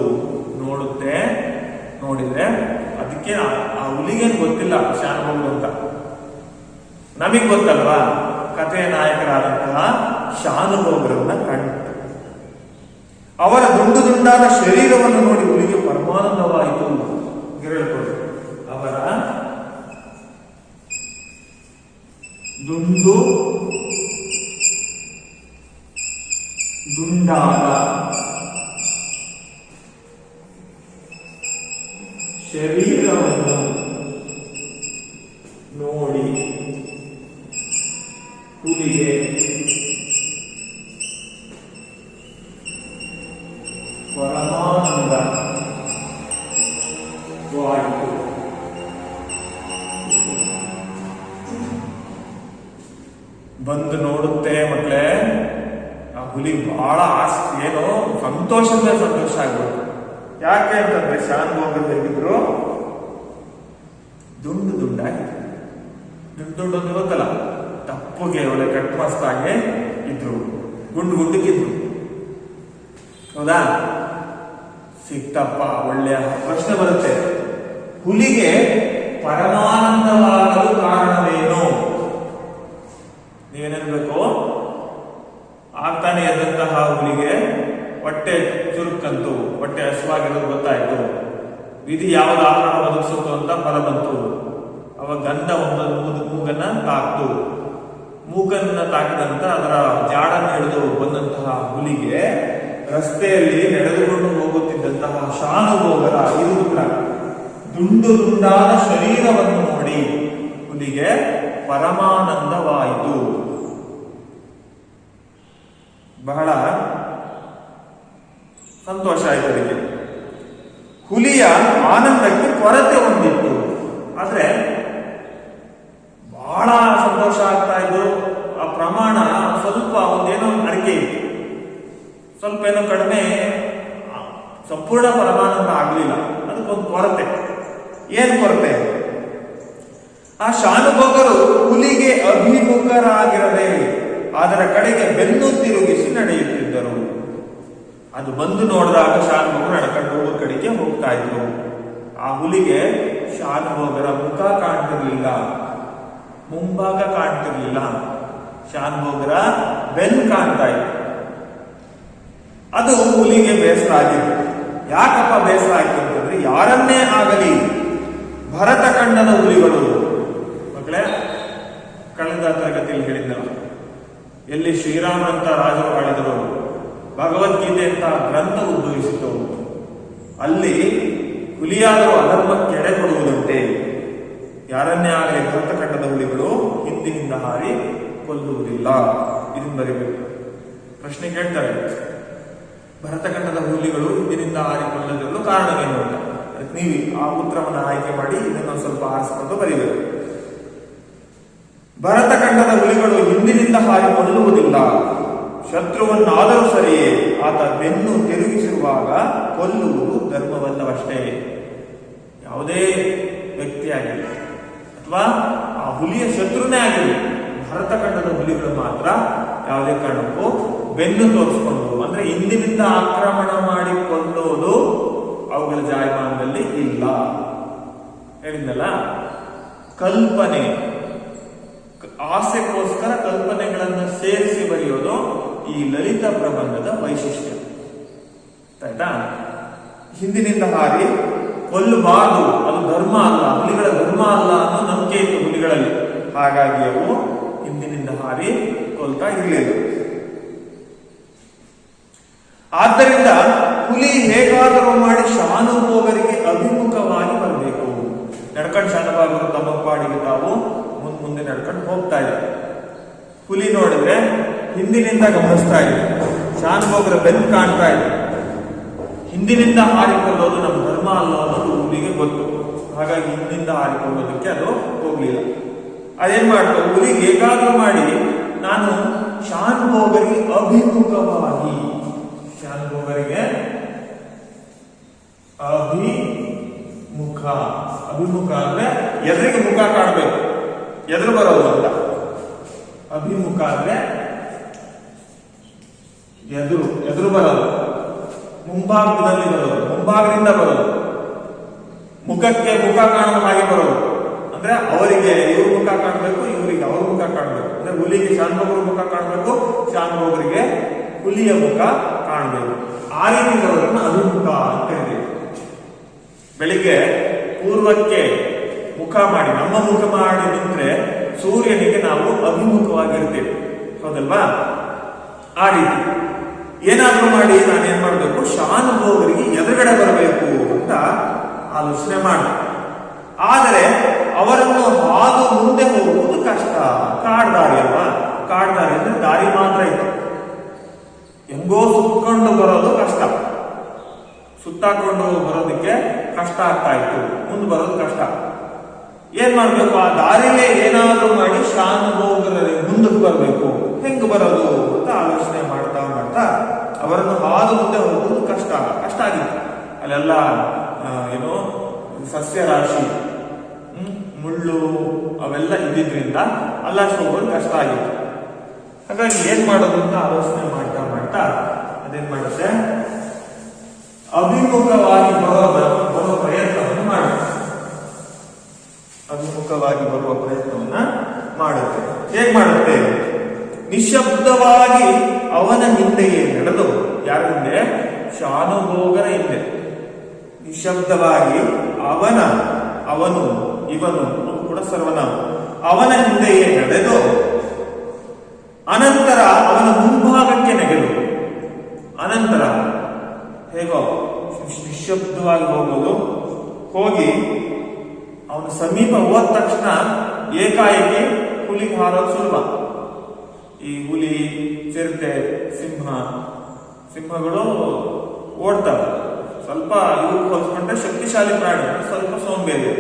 ನೋಡುತ್ತೆ. ನೋಡಿದ್ರೆ ಅದಕ್ಕೆ ಆ ಹುಲಿಗೇನು ಗೊತ್ತಿಲ್ಲ ಶಾನುಭೋಗ ಅಂತ, ನಮಗ್ ಗೊತ್ತಲ್ವಾ? ಕಥೆಯ ನಾಯಕರಾದಂತಹ ಶಾನುಭೋಗರನ್ನ ಕಂಡು ಅವರ ದುಂಡು ದುಂಡಾದ ಶರೀರವನ್ನು ನೋಡಿ ಹುಲಿಗೆ ಪರಮಾನಂದವಾಯಿತು. ಹೇಳ್ಕೊಳ್ಳಿ, ಅವರ ದುಂಡು ದುಂಡಾದ ಶರೀರವನ್ನು ನೋಡಿ ಹುಲಿಗೆ ಪರಮಾನಂದವಾಯಿತು. ಬಂದು ನೋಡುತ್ತೆ ಮಕ್ಕಳೇ, ಆ ಹುಲಿ ಬಹಳ ಏನೋ ಸಂತೋಷದಿಂದ ಸಂತೋಷ ಆಗ್ಬೇಕು. ಯಾಕೆ ಅಂತಂದ್ರೆ ಶಾನುಭೋಗರು ಹೇಗಿದ್ರು, ದುಂಡು ದುಂಡಾಗಿ, ದುಂಡು ಅಂದ್ರೆ ಗೊತ್ತಲ್ಲ, ತಪ್ಪುಗೆ ಒಳ್ಳೆ ಕಟ್ ಮಸ್ತಾಗೆ ಇದ್ರು, ಗುಂಡು ಗುಂಡಕ್ಕಿದ್ರು, ಹೌದಾ? ಸಿಕ್ತಪ್ಪ, ಒಳ್ಳೆಯ ಪ್ರಶ್ನೆ ಬರುತ್ತೆ. ಹುಲಿಗೆ ಪರಮಾನಂದವಾಗಲು ಕಾರಣವೇನು? ನೀವೇನೇನ್ಬೇಕು, ಆಗ್ತಾನೆ ಎದ್ದಂತಹ ಹುಲಿಗೆ ಹೊಟ್ಟೆ ಚುರುಕಂತು, ಹೊಟ್ಟೆ ಹಸುವಾಗಿರೋದು ಗೊತ್ತಾಯ್ತು, ವಿಧಿ ಯಾವ್ದು ಆಹಾರ ಒದಗಿಸುತ್ತೋ ಅಂತ ಫಲ ಬಂತು. ಅವಾಗ ಗಂಧ ಒಂದು ಮೂಗನ್ನ ತಾಕ್ತು, ಮೂಗನ್ನ ತಾಕಿದಂತ ಅದರ ಜಾಡನ್ನು ಹಿಡಿದು ಬಂದಂತಹ ಹುಲಿಗೆ ರಸ್ತೆಯಲ್ಲಿ ನಡೆದುಕೊಂಡು ಹೋಗುತ್ತಿದ್ದಂತಹ ಶಾನುಭೋಗರ ಇರುವುದರ ದುಂಡು ದುಂಡಾದ ಶರೀರವನ್ನು ನೋಡಿ ಹುಲಿಗೆ ಪರಮಾನಂದವಾಯಿತು. ಬಹಳ ಸಂತೋಷ ಆಯ್ತು ಅದಕ್ಕೆ. ಹುಲಿಯ ಆನಂದಕ್ಕೆ ಕೊರತೆ ಹೊಂದಿತ್ತು, ಆದ್ರೆ ಬಹಳ ಸಂತೋಷ ಆಗ್ತಾ ಇದ್ದು. ಆ ಪ್ರಮಾಣ ಸ್ವಲ್ಪ ಒಂದೇನೋ ಅಡಿಕೆ ಇತ್ತು, ಸ್ವಲ್ಪ ಏನೋ ಕಡಿಮೆ, ಸಂಪೂರ್ಣ ಪರಮಾನಂದ ಆಗಲಿಲ್ಲ. ಅದಕ್ಕೊಂದು ಕೊರತೆ. ಏನ್ ಕೊರತೆ? ಆ ಶಾನುಭೋಗರು ಹುಲಿಗೆ ಅಭಿಮುಖರಾಗಿರದೆ ಅದರ ಕಡೆಗೆ ಬೆನ್ನು ತಿರುಗಿಸಿ ನಡೆಯುತ್ತಿದ್ದರು. ಅದು ಬಂದು ನೋಡಿದಾಗ ಶಾನುಭೋಗರು ನಡ್ಕೊಂಡು ಹೋಗೋ ಕಡೆಗೆ ಹೋಗ್ತಾ ಇದ್ರು. ಆ ಹುಲಿಗೆ ಶಾನುಭೋಗರ ಮುಖ ಕಾಣ್ತಿರ್ಲಿಲ್ಲ, ಮುಂಭಾಗ ಕಾಣ್ತಿರ್ಲಿಲ್ಲ, ಶಾನುಭೋಗರ ಬೆನ್ನು ಕಾಣ್ತಾ ಇತ್ತು. ಅದು ಹುಲಿಗೆ ಬೇಸರ ಆಗಿತ್ತು. ಯಾಕಪ್ಪ ಬೇಸರ ಆಯ್ತು ಅಂತಂದ್ರೆ, ಯಾರನ್ನೇ ಆಗಲಿ ಭರತ ಖಂಡದ ಹುಲಿಗಳು, ಮಕ್ಕಳೇ ಕಳೆದ ತರಗತಿಯಲ್ಲಿ ಹೇಳಿದ್ದಲ್ಲ, ಎಲ್ಲಿ ಶ್ರೀರಾಮನಂತ ರಾಜರು ಆಳಿದರು, ಭಗವದ್ಗೀತೆ ಅಂತ ಗ್ರಂಥ ಉದ್ಭವಿಸಿತು, ಅಲ್ಲಿ ಹುಲಿಯಾದರೂ ಅಧರ್ಮಕ್ಕೆ ಎಡೆ ಕೊಡುವುದಂತೆ ಯಾರನ್ನೇ ಆಗಲಿ ಭರತ ಖಂಡದ ಹುಲಿಗಳು ಹಿಂದಿನಿಂದ ಹಾರಿ ಕೊಲ್ಲುವುದಿಲ್ಲ. ಇದನ್ನು ಬರೀಬೇಕು. ಪ್ರಶ್ನೆ ಕೇಳ್ತಾರೆ, ಭರತಖಂಡದ ಹುಲಿಗಳು ಹಿಂದಿನಿಂದ ಹಾರಿ ಕೊಲ್ಲದಿರಲು ಕಾರಣವೇನು ಅಂತ. ನೀವು ಆ ಉತ್ತರವನ್ನು ಆಯ್ಕೆ ಮಾಡಿ ಇದನ್ನು ಸ್ವಲ್ಪ ಆರಿಸಿಕೊಂಡು ಬರೀಬೇಕು. ಭರತಖಂಡದ ಹುಲಿಗಳು ಹಿಂದಿನಿಂದ ಹಾರಿ ಕೊಲ್ಲುವುದಿಲ್ಲ, ಶತ್ರುವನ್ನಾದರೂ ಸರಿಯೇ ಆತ ಬೆನ್ನು ತಿರುಗಿಸಿರುವಾಗ ಕೊಲ್ಲುವುದು ಧರ್ಮವಲ್ಲವಷ್ಟೇ. ಯಾವುದೇ ವ್ಯಕ್ತಿಯಾಗಲಿ ಅಥವಾ ಆ ಹುಲಿಯ ಶತ್ರುನೇ ಆಗಲಿ, ಭರತಖಂಡದ ಹುಲಿಗಳು ಮಾತ್ರ ಯಾವುದೇ ಕಾರಣಕ್ಕೂ ಬೆನ್ನು ತೋರಿಸ್ಕೊಂಡು, ಅಂದ್ರೆ ಹಿಂದಿನಿಂದ ಆಕ್ರಮಣ ಮಾಡಿ ಕೊಲ್ಲೋದು ಅವುಗಳ ಜಾಯಮಾನದಲ್ಲಿ ಇಲ್ಲ. ಹೇಳಿದ್ನಲ್ಲ, ಕಲ್ಪನೆ, ಆಸೆಗೋಸ್ಕರ ಕಲ್ಪನೆಗಳನ್ನು ಸೇರಿಸಿ ಬರೆಯೋದು ಈ ಲಲಿತ ಪ್ರಬಂಧದ ವೈಶಿಷ್ಟ್ಯ. ಆಯ್ತಾ? ಹಿಂದಿನಿಂದ ಹಾರಿ ಕೊಲ್ಲಬಾರದು, ಅದು ಧರ್ಮ ಅಲ್ಲ, ಹುಲಿಗಳ ಧರ್ಮ ಅಲ್ಲ ಅನ್ನೋ ನಂಬಿಕೆ ಇತ್ತು ಹುಲಿಗಳಲ್ಲಿ. ಹಾಗಾಗಿ ಅವು ಹಿಂದಿನಿಂದ ಹಾರಿ ಕೊಲ್ತಾ ಇರಲಿಲ್ಲ. ಆದ್ದರಿಂದ ಹುಲಿ ಹೇಗಾದರೂ ಮಾಡಿ ಶಾನುಭೋಗರಿಗೆ ಅಭಿಮುಖವಾಗಿ ಬರಬೇಕು. ನಡ್ಕೊಂಡು ಶಾನುಭೋಗರು ತಮ್ಮ ಪಾಡಿಗೆ ತಾವು ಮುಂದೆ ನಡ್ಕೊಂಡು ಹೋಗ್ತಾ ಇದ್ದಾರೆ. ಹುಲಿ ನೋಡಿದ್ರೆ ಹಿಂದಿನಿಂದ ಗಮನಿಸ್ತಾ ಇದೆ, ಶಾನುಭೋಗರ ಬೆನ್ನು ಕಾಣ್ತಾ ಇದೆ. ಹಿಂದಿನಿಂದ ಹಾರಿಕೊಳ್ಳೋದು ನಮ್ಮ ಧರ್ಮ ಅಲ್ಲ ಅನ್ನೋದು ಹುಲಿಗೆ ಗೊತ್ತು. ಹಾಗಾಗಿ ಹಿಂದಿನಿಂದ ಹಾರಿಕೊಳ್ಳೋದಕ್ಕೆ ಅದು ಹೋಗ್ಲಿಲ್ಲ. ಅದೇನ್ ಮಾಡ್ತಾರೆ, ಹುಲಿ ಹೇಗಾದ್ರೂ ಮಾಡಿ ನಾನು ಶಾನುಭೋಗರಿಗೆ ಅಭಿಮುಖವಾಗಿ, ಶಾನುಭೋಗರಿಗೆ ಅಭಿಮುಖ ಅಂದ್ರೆ ಎದುರಿಗೆ ಮುಖ ಕಾಣಬೇಕು, ಎದುರು ಬರೋದು ಅಂತ. ಅಭಿಮುಖ ಅಂದ್ರೆ ಎದುರು ಬರೋದು, ಮುಂಭಾಗದಲ್ಲಿ ಬರೋದು, ಮುಂಭಾಗದಿಂದ ಬರೋದು, ಮುಖಕ್ಕೆ ಮುಖ ಕಾಣುವ ಹಾಗೆ ಬರೋದು. ಅಂದ್ರೆ ಅವರಿಗೆ ಇವ್ರ ಮುಖ ಕಾಣಬೇಕು, ಇವರಿಗೆ ಅವ್ರ ಮುಖ ಕಾಣಬೇಕು. ಅಂದ್ರೆ ಹುಲಿಗೆ ಶಾನುಭೋಗರ ಮುಖ ಕಾಣಬೇಕು, ಶಾನುಭೋಗರಿಗೆ ಹುಲಿಯ ಮುಖ ಕಾಣಬೇಕು. ಆ ರೀತಿ ಬರೋದನ್ನ ಅಭಿಮುಖ ಅಂತ ಕರೀತೀವಿ. ಬೆಳಿಗ್ಗೆ ಪೂರ್ವಕ್ಕೆ ಮುಖ ಮಾಡಿ, ನಮ್ಮ ಮುಖ ಮಾಡಿ ನಿಂತ್ರೆ ಸೂರ್ಯನಿಗೆ ನಾವು ಅಭಿಮುಖವಾಗಿರ್ತೇವೆ, ಹೌದಲ್ವಾ? ಆ ರೀತಿ ಏನಾದ್ರೂ ಮಾಡಿ ನಾನೇನ್ ಮಾಡ್ಬೇಕು, ಶಾನುಭೋಗರಿಗೆ ಎದುರುಗಡೆ ಬರಬೇಕು ಅಂತ ಆಲೋಚನೆ ಮಾಡ. ಆದರೆ ಅವರನ್ನು ಹಾದು ಮುಂದೆ ಹೋಗುವುದು ಕಷ್ಟ. ಕಾಡ್ದಾರಿ ಅಲ್ವಾ? ಕಾಡ್ದಾರಿ ಅಂದ್ರೆ ದಾರಿ ಮಾತ್ರ ಇತ್ತು, ಹೆಂಗೋ ಸುತ್ತಕೊಂಡು ಬರೋದು ಕಷ್ಟ, ಸುತ್ತಾಕೊಂಡು ಬರೋದಕ್ಕೆ ಕಷ್ಟ ಆಗ್ತಾ ಇತ್ತು, ಮುಂದೆ ಬರೋದು ಕಷ್ಟ. ಏನ್ ಮಾಡ್ಬೇಕು, ಆ ದಾರಿಲೇ ಏನಾದ್ರೂ ಮಾಡಿ ಶಾನುಭೋಗರ ಮುಂದಕ್ಕೆ ಬರಬೇಕು. ಹೆಂಗ್ ಬರೋದು ಅಂತ ಆಲೋಚನೆ ಮಾಡ್ತಾ ಅವರನ್ನು ಹಾದು ಮುಂದೆ ಹೋಗುವುದು ಕಷ್ಟ ಆಗಿತ್ತು. ಅಲ್ಲೆಲ್ಲ ಏನು ಸಸ್ಯ ರಾಶಿ, ಮುಳ್ಳು ಅವೆಲ್ಲ ಇದ್ದಿದ್ರಿಂದ ಅಲ್ಲಷ್ಟು ಹೋಗೋದು ಕಷ್ಟ ಆಗಿತ್ತು. ಹಾಗಾಗಿ ಏನ್ ಮಾಡೋದು ಅಂತ ಆಲೋಚನೆ ಮಾಡ್ತಾ ಅದೇನ್ ಮಾಡುತ್ತೆ, ಅಭಿಮುಖವಾಗಿ ಬರುವ ಪ್ರಯತ್ನವನ್ನು ಮಾಡುತ್ತೆ. ಅಭಿಮುಖವಾಗಿ ಬರುವ ಪ್ರಯತ್ನವನ್ನ ಮಾಡುತ್ತೆ. ಹೇಗ್ ಮಾಡುತ್ತೆ? ನಿಶಬ್ದವಾಗಿ ಅವನ ಹಿಂದೆಯೇ ನಡೆದು, ಯಾರ ಹಿಂದೆ? ಶಾನುಭೋಗರ ಹಿಂದೆ. ನಿಶಬ್ದವಾಗಿ ಅವನು ಇವನು ಕೂಡ ಸರ್ವನಾಮ, ಅವನ ಹಿಂದೆಯೇ ನಡೆದು ಅನಂತರ ಅವನ ಮುಂಭಾಗಕ್ಕೆ ನೆಗೆದು. ಅನಂತರ ಹೇಗೋ ನಿಶಬ್ದವಾಗಿ ಹೋಗೋದು, ಹೋಗಿ ಅವನ ಸಮೀಪ ಹೋದ ತಕ್ಷಣ ಏಕಾಏಕಿ ಹುಲಿಗೆ ಹಾರೋದು ಸುಲಭ. ಈ ಹುಲಿ, ಚಿರತೆ, ಸಿಂಹಗಳು ಓಡ್ತವೆ. ಸ್ವಲ್ಪ ಇವು ಹೋಲಿಸ್ಕೊಂಡ್ರೆ ಶಕ್ತಿಶಾಲಿ ಪ್ರಾಣಿ, ಸ್ವಲ್ಪ ಸೋಂಬೇರಿ.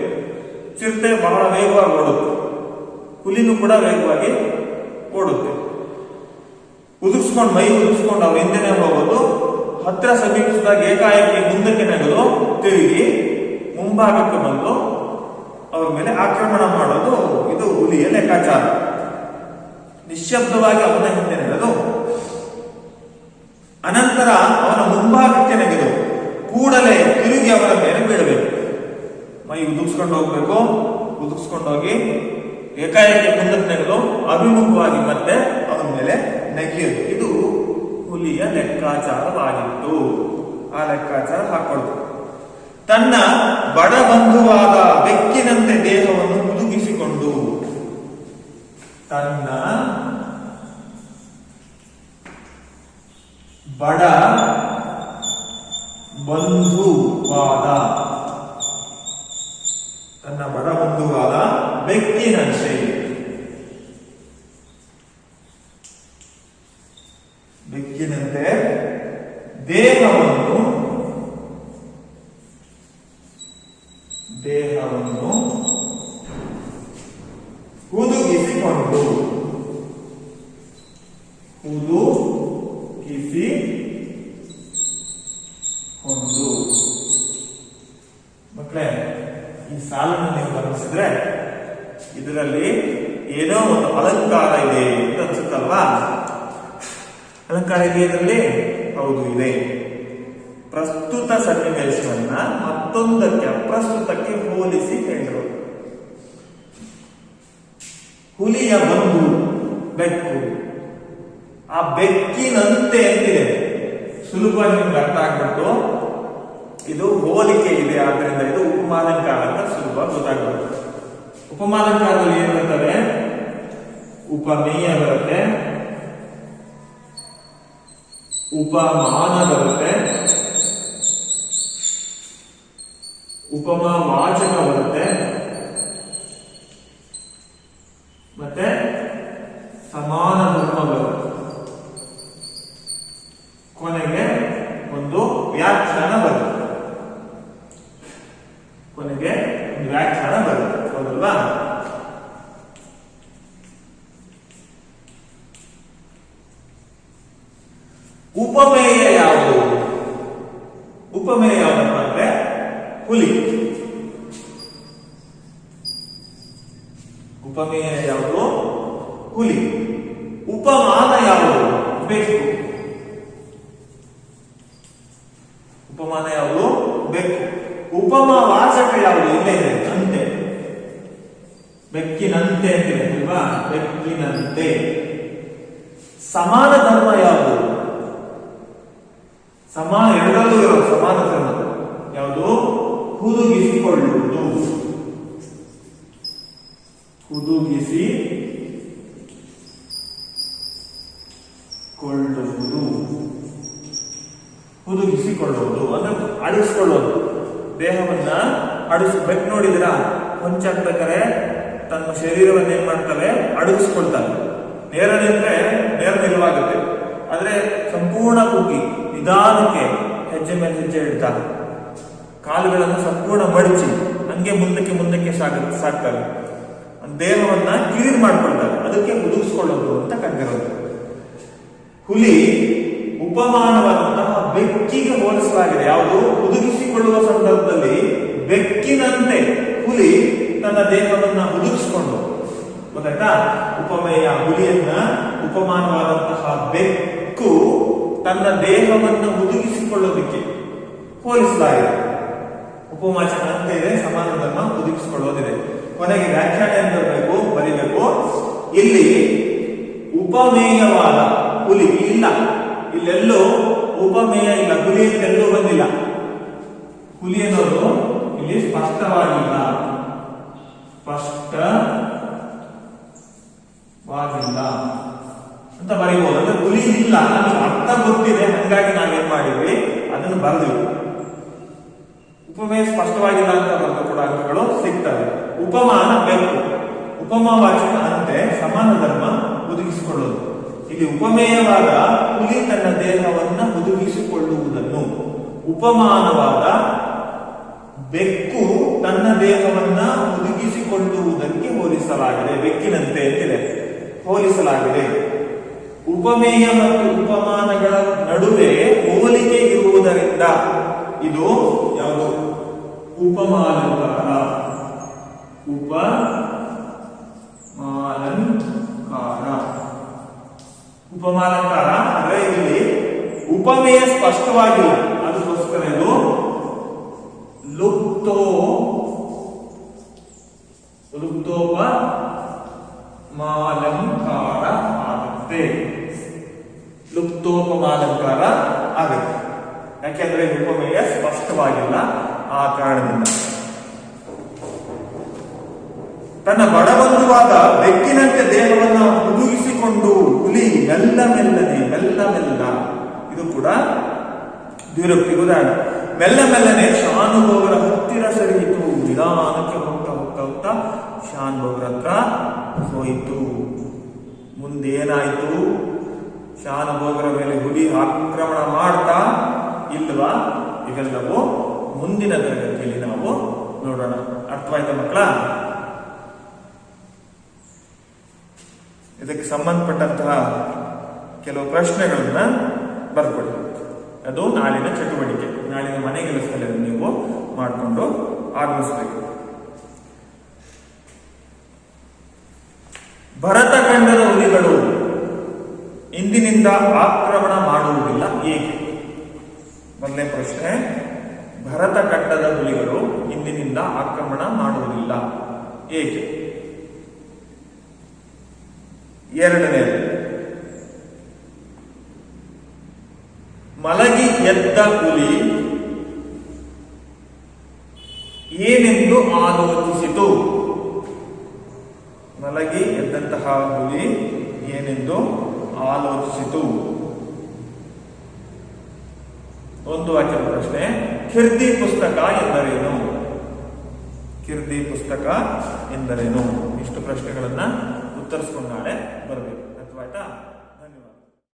ಚಿರತೆ ಬಹಳ ವೇಗವಾಗಿ ಓಡುತ್ತೆ, ಹುಲಿನೂ ಕೂಡ ವೇಗವಾಗಿ ಓಡುತ್ತೆ. ಮೈ ಉದುರಿಸ್ಕೊಂಡು ಅವ್ರ ಹಿಂದೆನೆ ಹೋಗೋದು. ಹತ್ರ ಸಮೀಪಿಸಿದಾಗ ಏಕಾಏಕಿ ಮುಂದಕ್ಕೆ ನೆಗೆದು ತಿರುಗಿ ಮುಂಭಾಗಕ್ಕೆ ಬಂದು ಅವ್ರ ಮೇಲೆ ಆಕ್ರಮಣ ಮಾಡೋದು ಇದು ಹುಲಿಯ ಲೆಕ್ಕಾಚಾರ. ನಿಶ್ಶಬ್ದವಾಗಿ ಅವನ ಹಿಂದೆ ನಡೆದು ಅನಂತರ ಅವನ ಮುಂಭಾಗಕ್ಕೆ ನೆಗೆದು ಕೂಡಲೇ ತಿರುಗಿ ಅವರ ಮೇಲೆ ಬೀಳಬೇಕು. ಮೈ ಉದುರಿಸ್ಕೊಂಡು ಹೋಗ್ಬೇಕು, ಉದುರಿಸ್ಕೊಂಡೋಗಿ ಏಕಾಏಕಿ ಮುಂದಕ್ಕೆ ನೆಗೆದು ಅಭಿಮುಖವಾಗಿ ಮತ್ತೆ ಅವನ ಮೇಲೆ ನೆಗೆಯೋದು. ಇದು ಹುಲಿಯ ಲೆಕ್ಕಾಚಾರವಾಗಿತ್ತು. ಆ ಲೆಕ್ಕಾಚಾರ ಹಾಕೊಳ್ಳೋದು. ತನ್ನ ಬಡ ಬಂಧುವಾದ ಬೆಕ್ಕಿನಂತೆ ದೇಹವನ್ನು ಹುದುಗಿಸಿಕೊಂಡು, ತನ್ನ ಬಡ ಬಂಧುವಾದ ಬೆಕ್ಕಿನಂತೆ ದೇಹವನ್ನು ಹುದುಗಿಸಿಕೊಂಡು ಮಕ್ಕಳೇ, ಈ ಸಾಲನ್ನು ನೀವು ಗಮನಿಸಿದ್ರೆ ಇದರಲ್ಲಿ ಏನೋ ಒಂದು ಅಲಂಕಾರ ಇದೆ ಅಂತ ಅನ್ಸುತ್ತಲ್ವಾ? ಅಲಂಕಾರ ಇದೆ ಇದರಲ್ಲಿ? ಹೌದು, ಇದೆ. ಪ್ರಸ್ತುತ ಸನ್ನಿವೇಶವನ್ನ ಮತ್ತೊಂದಕ್ಕೆ, ಅಪ್ರಸ್ತುತಕ್ಕೆ ಹೋಲಿಸಿ ಹೇಳಿದರು. ಹುಲಿಯ ಬಂಧು ಬೆಕ್ಕು, ಆ ಬೆಕ್ಕಿನಂತೆ ಅಂತಿದೆ. ಸುಲಭವಾಗಿ ನಿಮ್ಗೆ ಅರ್ಥ ಆಗ್ಬಿಟ್ಟು ಇದು ಹೋಲಿಕೆ ಇದೆ, ಆದ್ದರಿಂದ ಇದು ಉಪಮಾಲಂಕಾರ ಅಂತ ಸುಲಭ ಗೊತ್ತಾಗ್ಬೇಕು. ಉಪಮಾಲಂಕಾರದಲ್ಲಿ ಏನ್ ಬರ್ತದೆ? ಉಪಮೇಯ ಬರುತ್ತೆ, ಉಪಮಾನ ಬರುತ್ತೆ, ಉಪಮಾ ವಾಚಕ ಬರುತ್ತೆ, ಮತ್ತೆ ಸಮಾನ ಧರ್ಮ ಬರುತ್ತೆ. ಕೊನೆಗೆ ಒಂದು ವ್ಯಾಖ್ಯಾನ ಬರುತ್ತೆ. ಹೌದಲ್ವಾ? ಉಪಮೇಯ ಯಾವುದು? ಉಪಮೇಯ ಯಾವ್ದಪ್ಪ ಅಂದ್ರೆ ಹುಲಿ. ಉಪಮೇಯ ಯಾವುದು? ಹುಲಿ. ಉಪಮಾನ ಯಾವುದು? ಬೆಕ್ಕು. ಉಪಮಾನ ಯಾವುದು? ಬೆಕ್ಕು. ಉಪಮಾ ವಾಚಕ ಯಾವುದು? ಇಲ್ಲೇ ಇದೆ, ಅಂತೆ. ಬೆಕ್ಕಿನಂತೆ ಅಂತಿದೆ ಅಲ್ವಾ? ಬೆಕ್ಕಿನಂತೆ. ಸಮಾನ ಧರ್ಮ ಯಾವುದು? ಎರಡರಲ್ಲೂ ಇರೋ ಸಮಾನ ಧರ್ಮ ಯಾವುದು? ಹುದುಗಿಸಿಕೊಳ್ಳುವುದು. ಹುದುಗಿಸಿಕೊಳ್ಳುವುದು ಅಂದ್ರೆ ಅಡಿಸ್ಕೊಳ್ಳೋದು. ದೇಹವನ್ನ ಬೆಕ್ಕು ನೋಡಿದಿರಾ? ಹೊಂಚಾಕ್ಬೇಕಾರೆ ತನ್ನ ಶರೀರವನ್ನು ಏನ್ ಮಾಡ್ತವೆ? ಅಡಗಿಸ್ಕೊಳ್ತಾರೆ. ನೇರ ನಿಂತ್ರೆ ನೇರ ನಿಲ್ಲವಾಗುತ್ತೆ, ಆದ್ರೆ ಸಂಪೂರ್ಣ ಕುಗ್ಗಿ ನಿಧಾನಕ್ಕೆ ಹೆಜ್ಜೆ ಮೇಲೆ ಹೆಜ್ಜೆ ಇಡ್ತಾರೆ. ಕಾಲುಗಳನ್ನು ಸಂಪೂರ್ಣ ಮಡಚಿ ಹಂಗೆ ಮುಂದಕ್ಕೆ ಸಾಕ್ತಾರೆ. ದೇಹವನ್ನ ಕ್ಲೀನ್ ಮಾಡ್ಕೊಳ್ತಾರೆ. ಅದಕ್ಕೆ ಹುದುಗಿಸ್ಕೊಳ್ಳೋದು ಅಂತ ಕರೆದಿರೋದು. ಹುಲಿ ಉಪಮಾನವಾದಂತಹ ಬೆಕ್ಕಿಗೆ ಹೋಲಿಸಲಾಗಿದೆ. ಯಾವುದು? ಹುದುಗಿಸಿಕೊಳ್ಳುವ ಸಂದರ್ಭದಲ್ಲಿ ಬೆಕ್ಕಿನಂತೆ ಹುಲಿ ತನ್ನ ದೇಹವನ್ನ ಹುದುಗಿಸಿಕೊಂಡು, ಗೊತ್ತಾಯ್ತಾ? ಉಪಮೇಯ ಹುಲಿಯನ್ನ ಉಪಮಾನವಾದಂತಹ ಬೆಕ್ಕು ತನ್ನ ದೇಹವನ್ನು ಹುದುಗಿಸಿಕೊಳ್ಳೋದಕ್ಕೆ ಹೋಲಿಸಲಾಗಿದೆ. ಉಪಮಾಚನ ಅಂತ ಇದೆ, ಸಮಾನದನ್ನ ಹುದುಗಿಸಿಕೊಳ್ಳೋದಿದೆ. ಕೊನೆಗೆ ವ್ಯಾಖ್ಯಾನ ಏನ್ ಬರೀಬೇಕು. ಇಲ್ಲಿ ಉಪಮೇಯವಾದ ಹುಲಿ ಇಲ್ಲ, ಇಲ್ಲೆಲ್ಲೂ ಉಪಮೇಯ ಇಲ್ಲ, ಹುಲಿ ಎಲ್ಲೂ ಬಂದಿಲ್ಲ. ಹುಲಿ ಅನ್ನೋದು ಇಲ್ಲಿ ಸ್ಪಷ್ಟವಾಗಿಲ್ಲ ಅಂತ ಬರೀಬಹುದು. ಅಂದ್ರೆ ಹುಲಿ ಇಲ್ಲ, ನಮಗೆ ಅರ್ಥ ಗೊತ್ತಿದೆ, ಹಂಗಾಗಿ ನಾವೇನ್ ಮಾಡಿದ್ವಿ, ಅದನ್ನು ಬರೆದ್ವಿ. ಉಪಮೇಯ ಸ್ಪಷ್ಟವಾಗಿಲ್ಲ ಅಂತ ಬರೆದು ಕೂಡ ಅಂಕಗಳು ಸಿಗ್ತವೆ. ಉಪಮಾನ ಬೆಕ್ಕು, ಉಪಮಾವಾಚಕ ಅಂತೆ, ಸಮಾನ ಧರ್ಮ ಹುದುಗಿಸಿಕೊಳ್ಳುವುದು. ಇಲ್ಲಿ ಉಪಮೇಯವಾದ ಹುಲಿ ತನ್ನ ದೇಹವನ್ನ ಹುದುಗಿಸಿಕೊಳ್ಳುವುದನ್ನು, ಉಪಮಾನವಾದ ಬೆಕ್ಕು ತನ್ನ ದೇಹವನ್ನ ಹುದುಗಿಸಿಕೊಳ್ಳುವುದಕ್ಕೆ ಹೋಲಿಸಲಾಗಿದೆ. ಬೆಕ್ಕಿನಂತೆ ಅಂತಿದೆ, ಹೋಲಿಸಲಾಗಿದೆ. ಉಪಮೇಯ ಮತ್ತು ಉಪಮಾನಗಳ ನಡುವೆ ಹೋಲಿಕೆ ಇರುವುದರಿಂದ ಇದು ಯಾವುದು? ಉಪಮಾಲಂಕಾರ. ಉಪಮಾಲಂಕಾರ ಅಂದ್ರೆ ಇಲ್ಲಿ ಉಪಮೇಯ ಸ್ಪಷ್ಟವಾಗಿಲ್ಲ, ಅದಕ್ಕೋಸ್ಕರ ಇದು ಲುಪ್ತೋಪಮಾಲಂಕಾರ ಆಗುತ್ತೆ. ಲುಪ್ತೋಪಮಾಲಂಕಾರ ಆಗುತ್ತೆ. ಯಾಕೆಂದ್ರೆ ಉಪಮೇಯ ಸ್ಪಷ್ಟವಾಗಿಲ್ಲ, ಆ ಕಾರಣದಿಂದ. ತನ್ನ ಬಡಬಂಧುವಾದ ಬೆಕ್ಕಿನಂತೆ ದೇಹವನ್ನು ಹುದುಗಿಸಿಕೊಂಡು ಹುಲಿ ಮೆಲ್ಲ ಮೆಲ್ಲ, ಇದು ಕೂಡ ದ್ವಿರಕ್ತಿ ಉದಾಹರಣೆ. ಮೆಲ್ಲ ಮೆಲ್ಲನೆ ಶಾನುಭೋಗರ ಹತ್ತಿರ ಸರಿಯಿತು. ನಿಧಾನಕ್ಕೆ ಹೋಗ್ತಾ ಶಾನುಭೋಗರ ಹತ್ರ ಹೋಯಿತು. ಮುಂದೇನಾಯ್ತು? ಶಾನುಭೋಗರ ಮೇಲೆ ಹುಲಿ ಆಕ್ರಮಣ ಮಾಡ್ತಾ ಇಲ್ವಾ? ಇವೆಲ್ಲವೂ ಮುಂದಿನ ತರಗತಿಯಲ್ಲಿ ನಾವು ನೋಡೋಣ. ಅರ್ಥವಾಯ್ತಾ ಮಕ್ಕಳ? ಇದಕ್ಕೆ ಸಂಬಂಧಪಟ್ಟಂತಹ ಕೆಲವು ಪ್ರಶ್ನೆಗಳನ್ನ ಬರ್ಕೊಡಿ. ಅದು ನಾಳಿನ ಚಟುವಟಿಕೆ, ನಾಳಿನ ಮನೆ ಕೆಲಸದಲ್ಲಿ ನೀವು ಮಾಡಿಕೊಂಡು ಆಗಮಿಸಬೇಕು. ಭರತಖಂಡದ ಹುಲಿಗಳು ಇಂದಿನಿಂದ ಆಕ್ರಮಣ ಮಾಡುವುದಿಲ್ಲ ಏಕೆ? ಮೊದಲನೇ ಪ್ರಶ್ನೆ, ಭರತಖಂಡದ ಹುಲಿಗಳು ಇಂದಿನಿಂದ ಆಕ್ರಮಣ ಮಾಡುವುದಿಲ್ಲ ಏಕೆ? ಎರಡನೇದು, ಮಲಗಿ ಎದ್ದ ಹುಲಿ ಏನೆಂದು ಆಲೋಚಿಸಿತು? ಮಲಗಿ ಎದ್ದಂತಹ ಹುಲಿ ಏನೆಂದು ಆಲೋಚಿಸಿತು? ಒಂದು ವಾಕ್ಯದ ಪ್ರಶ್ನೆ, ಕೀರ್ತಿ ಪುಸ್ತಕ ಎಂದರೇನು? ಕೀರ್ತಿ ಪುಸ್ತಕ ಎಂದರೇನು? ಇಷ್ಟು ಪ್ರಶ್ನೆಗಳನ್ನ ಉತ್ತರಿಸಿಕೊಂಡು ನಾಳೆ ಬರಬೇಕು. ಅರ್ಥವಾಯ್ತಾ?